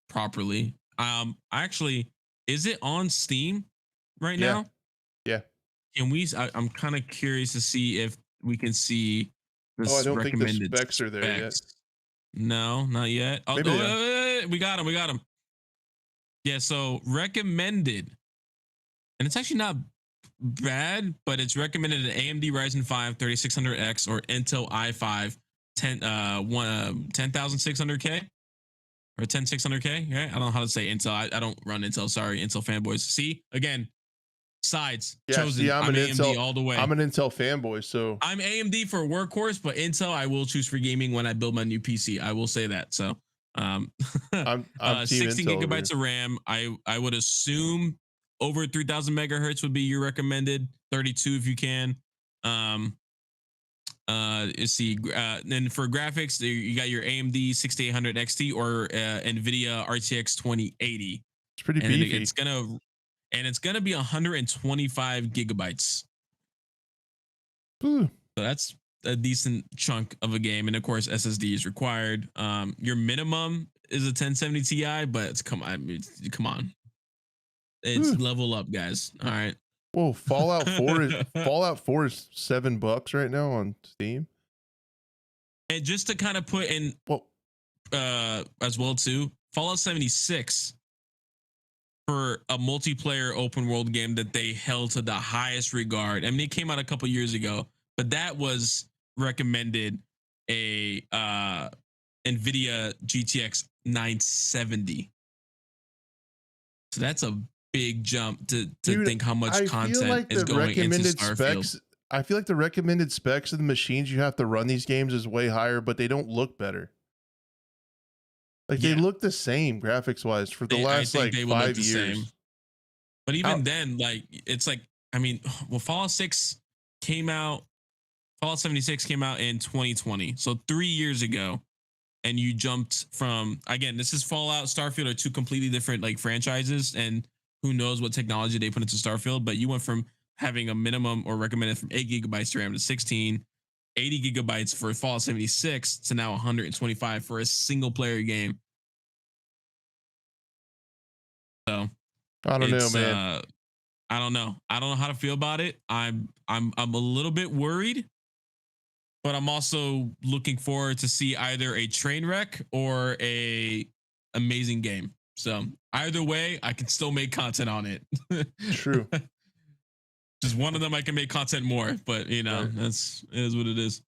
properly. Actually, is it on Steam right Yeah. now? Yeah. Can we? I'm kind of curious to see if we can see Oh, I this don't think the recommended specs are there yet. specs. No, not yet. Oh, Maybe they are. we got him. We got him. Yeah. So recommended, and it's actually not bad, but it's recommended an AMD Ryzen 5 3600X or Intel i5 10600K or 10600K. Right? I don't know how to say Intel. I don't run Intel. Sorry, Intel fanboys. See again, sides Yeah, chosen. see, I'm an AMD Intel all the way. I'm an Intel fanboy, so I'm AMD for workhorse, but Intel I will choose for gaming when I build my new PC. I will say that. So, I'm team 16 Intel gigabytes of RAM. I would assume over 3000 megahertz would be your recommended. 32 if you can. Let's see. Then for graphics, you got your AMD 6800 XT or NVIDIA RTX 2080. It's pretty And beefy. it's gonna be 125 gigabytes. Ooh. So that's a decent chunk of a game, and of course SSD is required. Your minimum is a 1070 Ti, but come on, it's level up, guys. All right. Whoa, Fallout 4 is $7 right now on Steam. And just to kind of put in, as well too, Fallout 76 for a multiplayer open world game that they held to the highest regard. I mean, it came out a couple years ago, but that was recommended a NVIDIA GTX 970. So that's a big jump to Dude, think how much content like is going into Starfield. I feel like the recommended specs of the machines you have to run these games is way higher, but they don't look better. Like they look the same graphics wise for the last like 5 years. But even then, like it's like, I mean, well, Fallout 76 came out in 2020, so 3 years ago, and you jumped from, again, this is Fallout, Starfield are two completely different like franchises, and who knows what technology they put into Starfield, but you went from having a minimum or recommended from 8 gigabytes to RAM to 16, 80 gigabytes for Fallout 76 to now 125 for a single player game. So I don't know, man. I don't know how to feel about it. I'm a little bit worried, but I'm also looking forward to see either a train wreck or a amazing game. So either way, I can still make content on it. True. Just one of them I can make content more, but you know, it is what it is.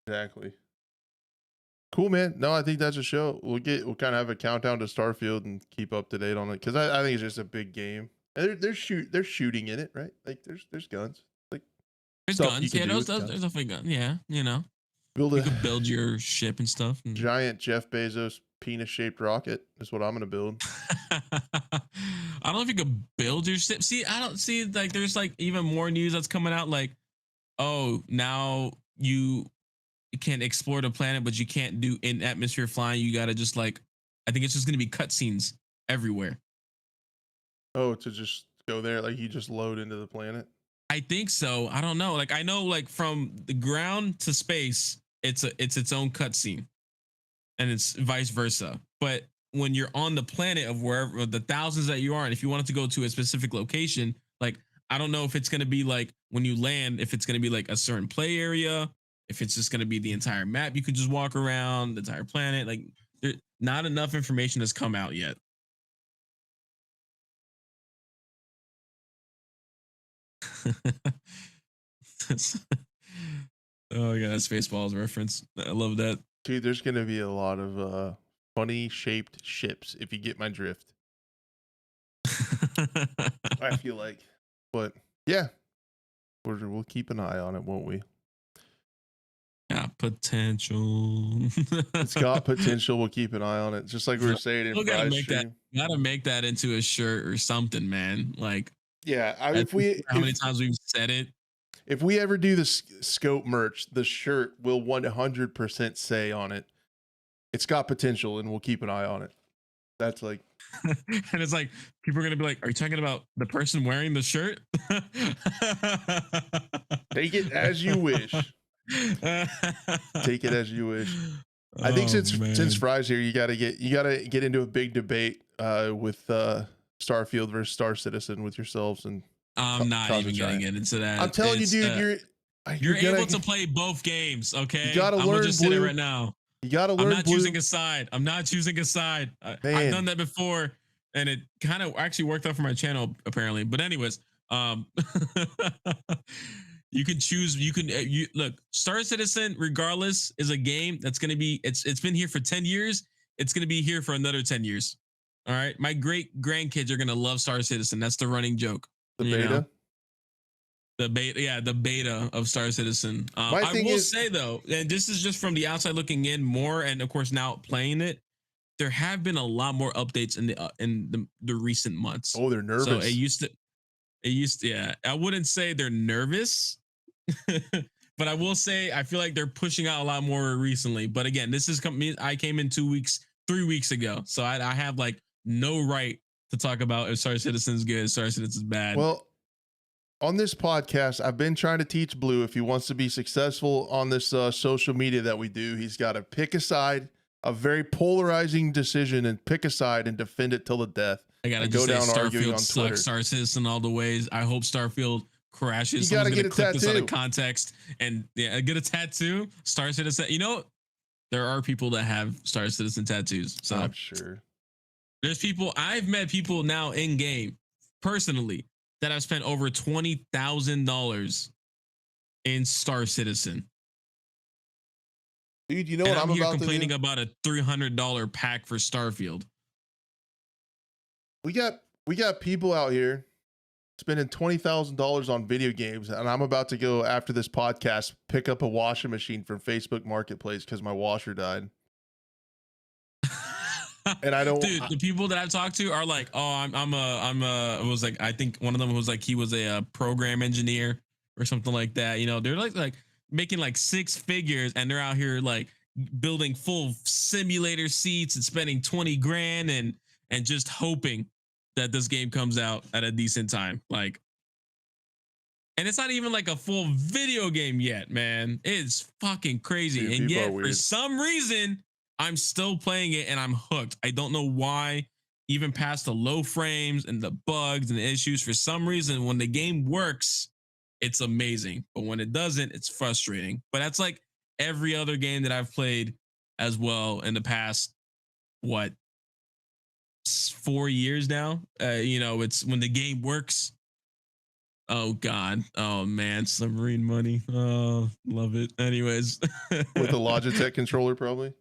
Exactly. Cool, man. No, I think that's a show. We'll kind of have a countdown to Starfield and keep up to date on it, because I think it's just a big game. And they're shooting in it, right? Like there's guns. Like there's guns. Yeah, there's definitely guns. Yeah, you know. You could build your ship and stuff. Giant Jeff Bezos penis-shaped rocket is what I'm gonna build. I don't know if you could build your ship. See, I don't see, like there's like even more news that's coming out, like, oh, now you can explore the planet, but you can't do in atmosphere flying. You gotta just like, I think it's just gonna be cutscenes everywhere. Oh, to just go there, like you just load into the planet. I think so. I don't know. Like I know, like from the ground to space, it's its own cutscene, and it's vice versa. But when you're on the planet of wherever the thousands that you are, and if you wanted to go to a specific location, like I don't know if it's gonna be like when you land, if it's gonna be like a certain play area, if it's just gonna be the entire map, you could just walk around the entire planet. Like there, not enough information has come out yet. Oh yeah, that's Spaceballs reference. I love that. Dude, there's gonna be a lot of funny shaped ships, if you get my drift. I feel like, but yeah, we'll keep an eye on it, won't we? Yeah, potential. It's got potential. We'll keep an eye on it, just like we were saying in gotta make that into a shirt or something, man. Like, yeah, how many times we've said it. If we ever do the scope merch, the shirt will 100% say on it, it's got potential, and we'll keep an eye on it. That's like, and it's like people are gonna be like, "Are you talking about the person wearing the shirt?" Take it as you wish. Take it as you wish. I think since Fry's here, you gotta get into a big debate with Starfield versus Star Citizen with yourselves and I'm not even gonna get into that. I'm telling you, dude, you're able to play both games, okay? You gotta I'm learn, gonna just say that Blue. right now. You gotta learn. I'm not Blue. choosing a side. I'm not choosing a side. I've done that before, and it kind of actually worked out for my channel apparently. But anyways, you can choose. You look. Star Citizen, regardless, is a game that's gonna be. It's been here for 10 years. It's gonna be here for another 10 years. All right, my great grandkids are gonna love Star Citizen. That's the running joke. The beta. Know? The beta, yeah, the beta of Star Citizen. I will say though, and this is just from the outside looking in more, and of course now playing it, there have been a lot more updates in the recent months. Oh, they're nervous. So it used to, yeah. I wouldn't say they're nervous, but I will say I feel like they're pushing out a lot more recently. But again, this is I came in 3 weeks ago, so I have like no right to talk about if Star Citizen's good, Star Citizen's bad. Well, on this podcast, I've been trying to teach Blue if he wants to be successful on this social media that we do, he's got to pick a side, a very polarizing decision, and pick a side and defend it till the death. I gotta go down arguing on Twitter. Star Citizen all the ways. I hope Starfield crashes. You gotta get a tattoo. This out of context and get a tattoo. Star Citizen. You know, there are people that have Star Citizen tattoos. So I'm sure there's people. I've met people now in game personally that have spent over $20,000 in Star Citizen. Dude, you know what I'm about complaining about a $300 pack for Starfield. We got people out here spending $20,000 on video games, and I'm about to go after this podcast pick up a washing machine from Facebook Marketplace because my washer died. And I don't. Dude, the people that I've talked to are like, oh, it was like, I think one of them was like, he was a program engineer or something like that. You know, they're like making like 6 figures, and they're out here like building full simulator seats and spending 20 grand and just hoping that this game comes out at a decent time. Like, and it's not even like a full video game yet, man. It's fucking crazy. Dude, and yet for some reason, I'm still playing it and I'm hooked. I don't know why, even past the low frames and the bugs and the issues. For some reason, when the game works, it's amazing. But when it doesn't, it's frustrating. But that's like every other game that I've played as well in the past, 4 years now? You know, it's when the game works. Oh, God. Oh, man. Submarine money. Oh, love it. Anyways. With a Logitech controller, probably.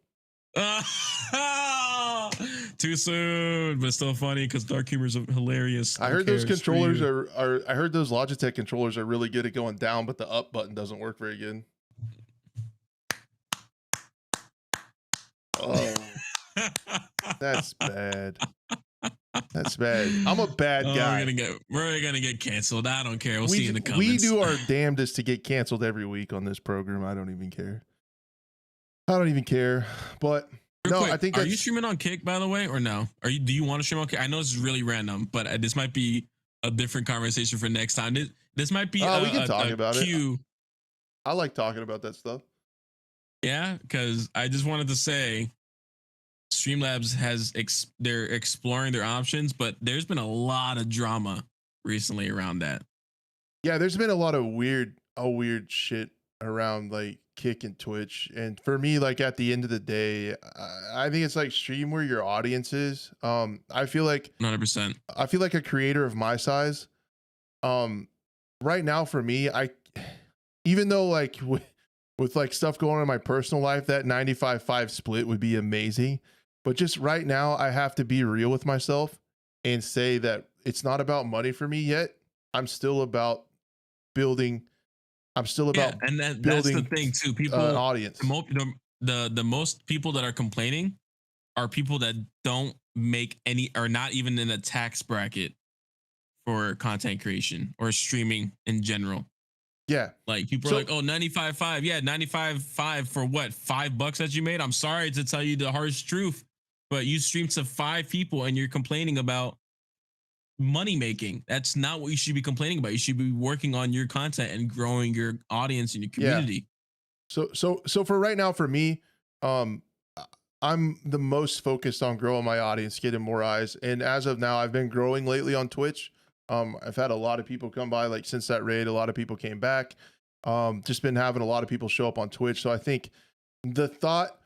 Too soon, but still funny because dark humor is hilarious. I heard those controllers are. I heard those Logitech controllers are really good at going down, but the up button doesn't work very good. Oh, that's bad. That's bad. I'm a bad guy. We're gonna get canceled. I don't care. We'll see in the comments. We do our damnedest to get canceled every week on this program. I don't even care. But no, I think. Are you streaming on Kick, by the way, or no? Do you want to stream on Kick? I know this is really random, but this might be a different conversation for next time. This might be. We can talk about it. I like talking about that stuff. Yeah, because I just wanted to say, Streamlabs they're exploring their options, but there's been a lot of drama recently around that. Yeah, there's been a lot of weird shit around like Kick and Twitch, and for me, like at the end of the day, I think it's like stream where your audience is. I feel like 100%. I feel like a creator of my size. Right now for me, even though like with like stuff going on in my personal life, that 95-5 split would be amazing. But just right now, I have to be real with myself and say that it's not about money for me yet. I'm still about building. That's the thing too. People, an audience. The most people that are complaining are people that don't make any, or not even in a tax bracket for content creation or streaming in general. Yeah. Like people are like, oh, 95.5. Yeah, 95.5 for what? $5 that you made? I'm sorry to tell you the harsh truth, but you streamed to 5 people and you're complaining about money making. That's not what you should be complaining about. You should be working on your content and growing your audience and your community. Yeah. So for right now, for me, I'm the most focused on growing my audience, getting more eyes. And as of now, I've been growing lately on Twitch. I've had a lot of people come by, like since that raid, a lot of people came back. Just been having a lot of people show up on Twitch. So I think the thought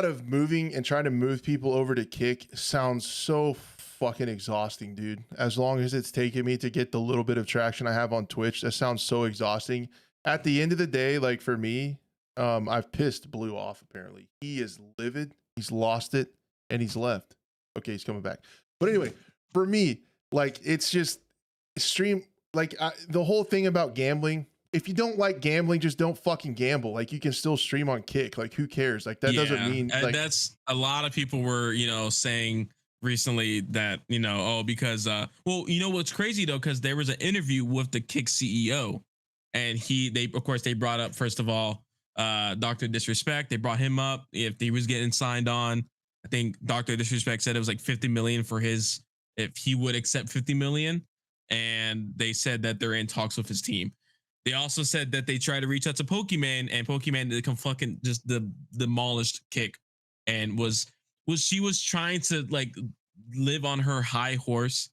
of moving and trying to move people over to Kick sounds so fucking exhausting, dude. As long as it's taking me to get the little bit of traction I have on Twitch, that sounds so exhausting. At the end of the day, like for me, I've pissed Blue off. Apparently he is livid, he's lost it, and he's left. Okay, he's coming back. But anyway, for me, like it's just stream, like the whole thing about gambling. If you don't like gambling, just don't fucking gamble. Like you can still stream on Kick. Like who cares? Like that doesn't mean like that's a lot of people were, saying recently that, because well, what's crazy though, because there was an interview with the Kick CEO, and they brought up, first of all, Dr. Disrespect. They brought him up if he was getting signed on. I think Dr. Disrespect said it was like 50 million for his, if he would accept 50 million. And they said that they're in talks with his team. They also said that they tried to reach out to Pokemon, and Pokemon did come fucking just demolished Kick, and she was trying to like live on her high horse,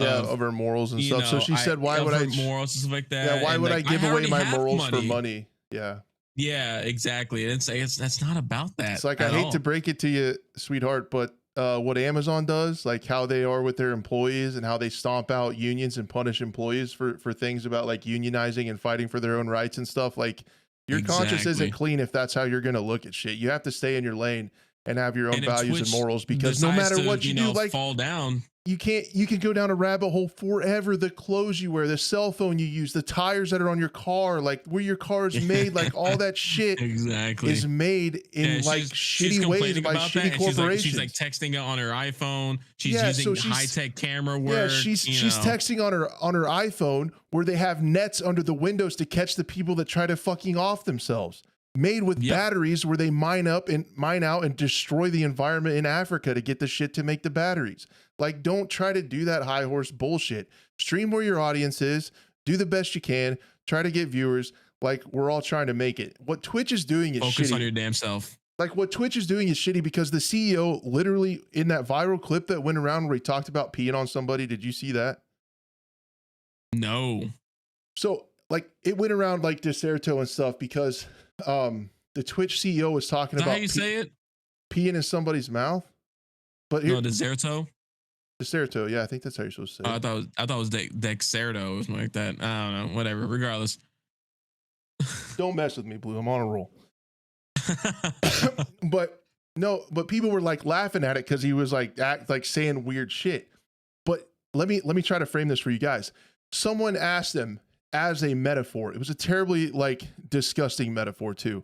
of her morals and stuff. So she said, "Why would I morals and stuff like that? Yeah, why would I give away my morals for money?" Yeah, exactly. And it's that's not about that. It's like I hate to break it to you, sweetheart, but what Amazon does, like how they are with their employees and how they stomp out unions and punish employees for things about like unionizing and fighting for their own rights and stuff. Like your conscience isn't clean if that's how you're going to look at shit. You have to stay in your lane and have your own values and morals, because no matter what you do, like fall down. You can go down a rabbit hole forever. The clothes you wear, the cell phone you use, the tires that are on your car, like where your car is made, like all that shit is made in like shitty ways by shitty corporations. She's like texting it on her iPhone. She's using high-tech camera work. Yeah, she's texting on her iPhone where they have nets under the windows to catch the people that try to fucking off themselves. Made with batteries where they mine out and destroy the environment in Africa to get the shit to make the batteries. Like, don't try to do that high horse bullshit. Stream where your audience is. Do the best you can. Try to get viewers. Like, we're all trying to make it. What Twitch is doing is shitty. Focus on your damn self. Like, what Twitch is doing is shitty because the CEO literally, in that viral clip that went around where he talked about peeing on somebody, did you see that? No. So, like, it went around like Deserto and stuff because the Twitch CEO was talking about how you say it? Peeing in somebody's mouth. But here, Deserto? Deserto, yeah, I think that's how you're supposed to say it. I thought it was Dexerto or something like that. I don't know, whatever, regardless. Don't mess with me, Blue. I'm on a roll. But people were like laughing at it because he was like saying weird shit. But let me try to frame this for you guys. Someone asked him as a metaphor. It was a terribly like disgusting metaphor too.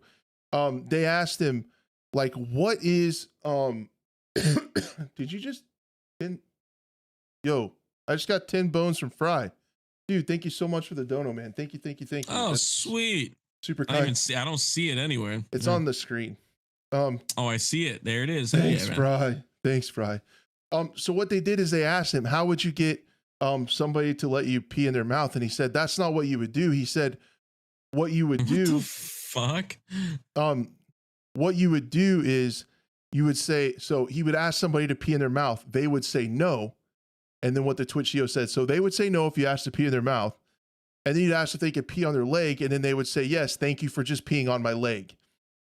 They asked him like, what is did you just Yo, I just got 10 bones from Fry. Dude, thank you so much for the dono, man. Thank you. Oh, that's sweet. Super kind. I don't see it anywhere. It's on the screen. Oh, I see it. There it is. Thanks, Fry. Thanks, Fry. So what they did is they asked him, how would you get somebody to let you pee in their mouth? And he said, that's not what you would do. He said, what you would do. What the fuck? What you would do is you would say, so he would ask somebody to pee in their mouth. They would say no. And then what the Twitch CEO said, so they would say no if you asked to pee in their mouth. And then you'd ask if they could pee on their leg. And then they would say, yes, thank you for just peeing on my leg.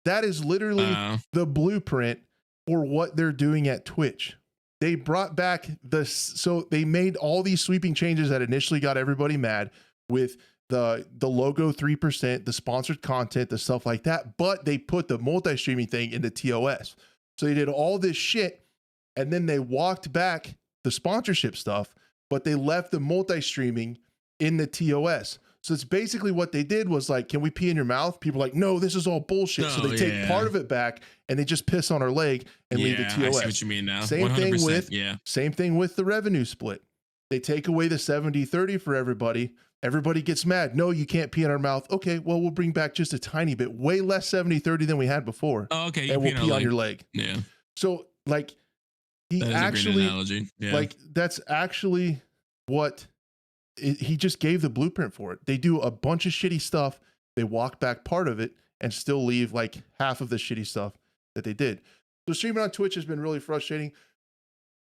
That is literally the blueprint for what they're doing at Twitch. They brought back so they made all these sweeping changes that initially got everybody mad with the logo 3%, the sponsored content, the stuff like that. But they put the multi-streaming thing into TOS. So they did all this shit. And then they walked back the sponsorship stuff, but they left the multi-streaming in the TOS. So it's basically what they did was like, can we pee in your mouth? People are like, no, this is all bullshit. So they take part of it back and they just piss on our leg and leave the TOS. I see what you mean now. Same thing with the revenue split. They take away the 70-30 for everybody. Everybody gets mad. No, you can't pee in our mouth. Okay, well, we'll bring back just a tiny bit, way less 70-30 than we had before. Oh, okay. And we'll pee on your leg. Yeah. So like, he actually, like, that's actually what he just gave the blueprint for it. They do a bunch of shitty stuff. They walk back part of it and still leave like half of the shitty stuff. that they did. So streaming on Twitch has been really frustrating.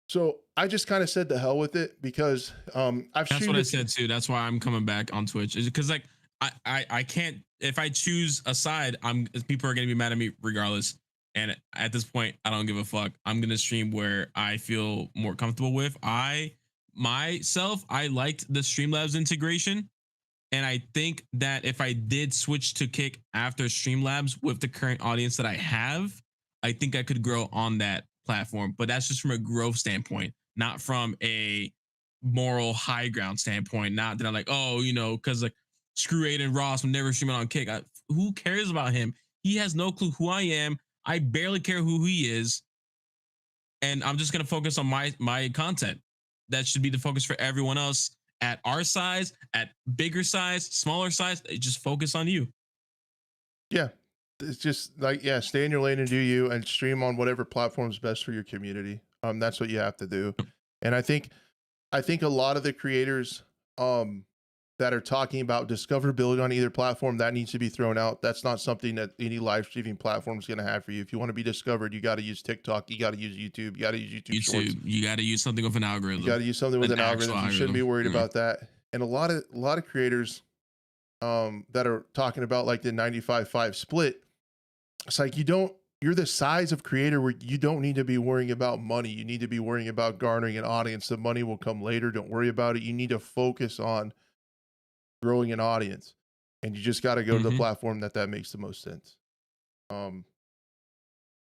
So I just kind of said the hell with it because That's what I said too. That's why I'm coming back on Twitch. Because like I can't, if I choose a side, people are gonna be mad at me regardless. And at this point, I don't give a fuck. I'm gonna stream where I feel more comfortable with. I liked the Streamlabs integration. And I think that if I did switch to Kick after Streamlabs with the current audience that I have, I think I could grow on that platform. But that's just from a growth standpoint, not from a moral high ground standpoint. Not that I'm like, oh, because like screw Aiden Ross, I'm never streaming on Kick. Who cares about him? He has no clue who I am. I barely care who he is. And I'm just going to focus on my content. That should be the focus for everyone else. At our size, at bigger size, smaller size, just focus on you. Yeah. It's just like, yeah, stay in your lane and do you, and stream on whatever platform is best for your community. That's what you have to do. And I think a lot of the creators that are talking about discoverability on either platform, that needs to be thrown out. That's not something that any live streaming platform is going to have for you. If you want to be discovered, you got to use TikTok, you got to use YouTube, you got to use YouTube Shorts. You got to use something with an algorithm. You got to use something with an algorithm. You shouldn't be worried about that. And a lot of creators that are talking about like the 95-5 split. It's like you're the size of creator where you don't need to be worrying about money. You need to be worrying about garnering an audience. The money will come later. Don't worry about it. You need to focus on growing an audience, and you just got to go to the platform that makes the most sense.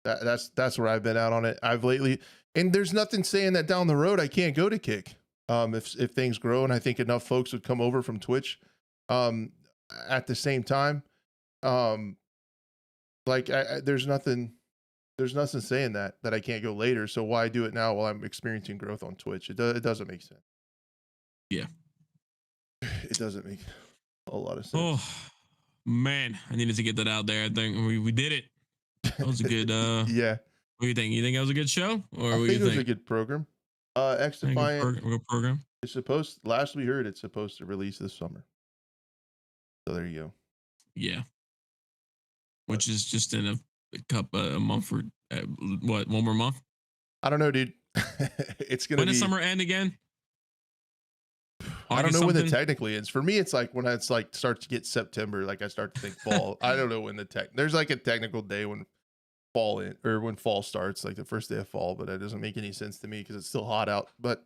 That's where I've been out on it. I've lately, and there's nothing saying that down the road I can't go to Kick. If things grow, and I think enough folks would come over from Twitch at the same time. Like there's nothing saying that I can't go later. So why do it now while I'm experiencing growth on Twitch? It doesn't make sense. Yeah. It doesn't make a lot of sense. Oh man, I needed to get that out there. I think we did it. That was a good yeah. What do you think? You think that was a good show? Or I think it was a good program. XDefiant good program. It's last we heard, it's supposed to release this summer. So there you go. Yeah. Which is just in a month for what, one more month? I don't know, dude. It's gonna when does summer end again? I don't know when it technically ends. For me, it's like when it's like starts to get September, like I start to think fall. I don't know when there's like a technical day when when fall starts, like the first day of fall, but that doesn't make any sense to me because it's still hot out. But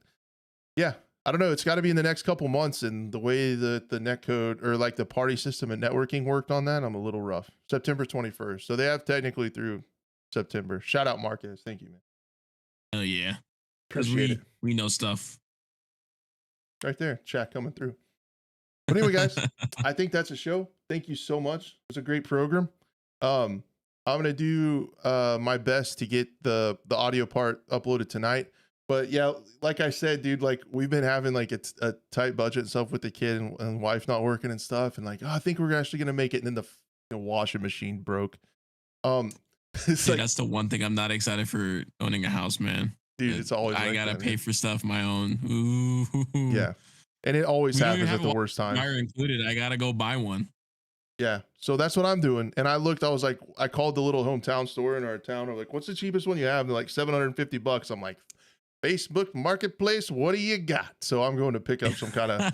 yeah, I don't know. It's got to be in the next couple months, and the way that the netcode or like the party system and networking worked on that, I'm a little rough. September 21st, so they have technically through September. Shout out Marcus, thank you, man. Oh yeah, because we know stuff. Right there, chat coming through. But anyway, guys, I think that's a show. Thank you so much. It was a great program. I'm gonna do my best to get the audio part uploaded tonight. But yeah, like I said, dude, like we've been having like a tight budget and stuff with the kid and wife not working and stuff, and like, oh, I think we're actually gonna make it, and then the washing machine broke. Dude, that's the one thing I'm not excited for owning a house, man. Dude, it's always I gotta pay for stuff my own. Ooh. Yeah, and it always happens at the worst time. Wire included. I gotta go buy one. Yeah, so that's what I'm doing. And I was like, I called the little hometown store in our town. I'm like, what's the cheapest one you have? And they're like $750. I'm like, Facebook Marketplace, what do you got? So I'm going to pick up some kind of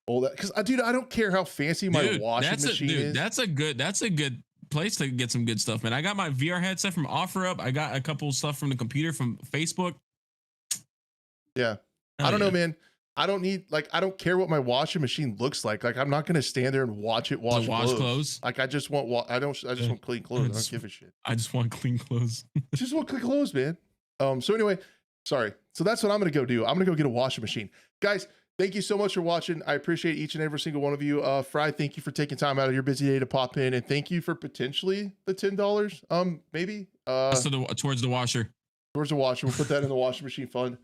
old, because dude, I don't care how fancy my washing machine is. That's a good place to get some good stuff, man. I got my VR headset from OfferUp. I got a couple of stuff from the computer from Facebook. Yeah. I don't know, man. I don't care what my washing machine looks like. Like I'm not going to stand there and watch it wash clothes. Like I just want I just want clean clothes. I don't give a shit. I just want clean clothes. Just want clean clothes, man. So anyway, sorry. So that's what I'm going to go do. I'm going to go get a washing machine. Guys, thank you so much for watching. I appreciate each and every single one of you. Fry, thank you for taking time out of your busy day to pop in, and thank you for potentially the $10. Maybe towards the washer. Towards the washer. We'll put that in the washing machine fund.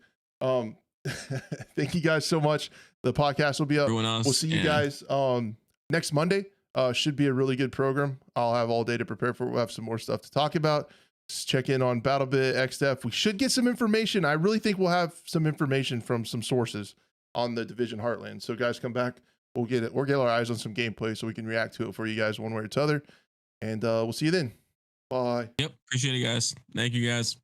Thank you guys so much. The podcast will be up. We'll see you guys next Monday. Should be a really good program. I'll have all day to prepare for it. We'll have some more stuff to talk about. Just check in on Battlebit, XDef. We should get some information. I really think we'll have some information from some sources on the Division Heartland. So guys, come back. We'll get it. We'll get our eyes on some gameplay so we can react to it for you guys one way or the other. And we'll see you then. Bye. Yep. Appreciate it, guys. Thank you, guys.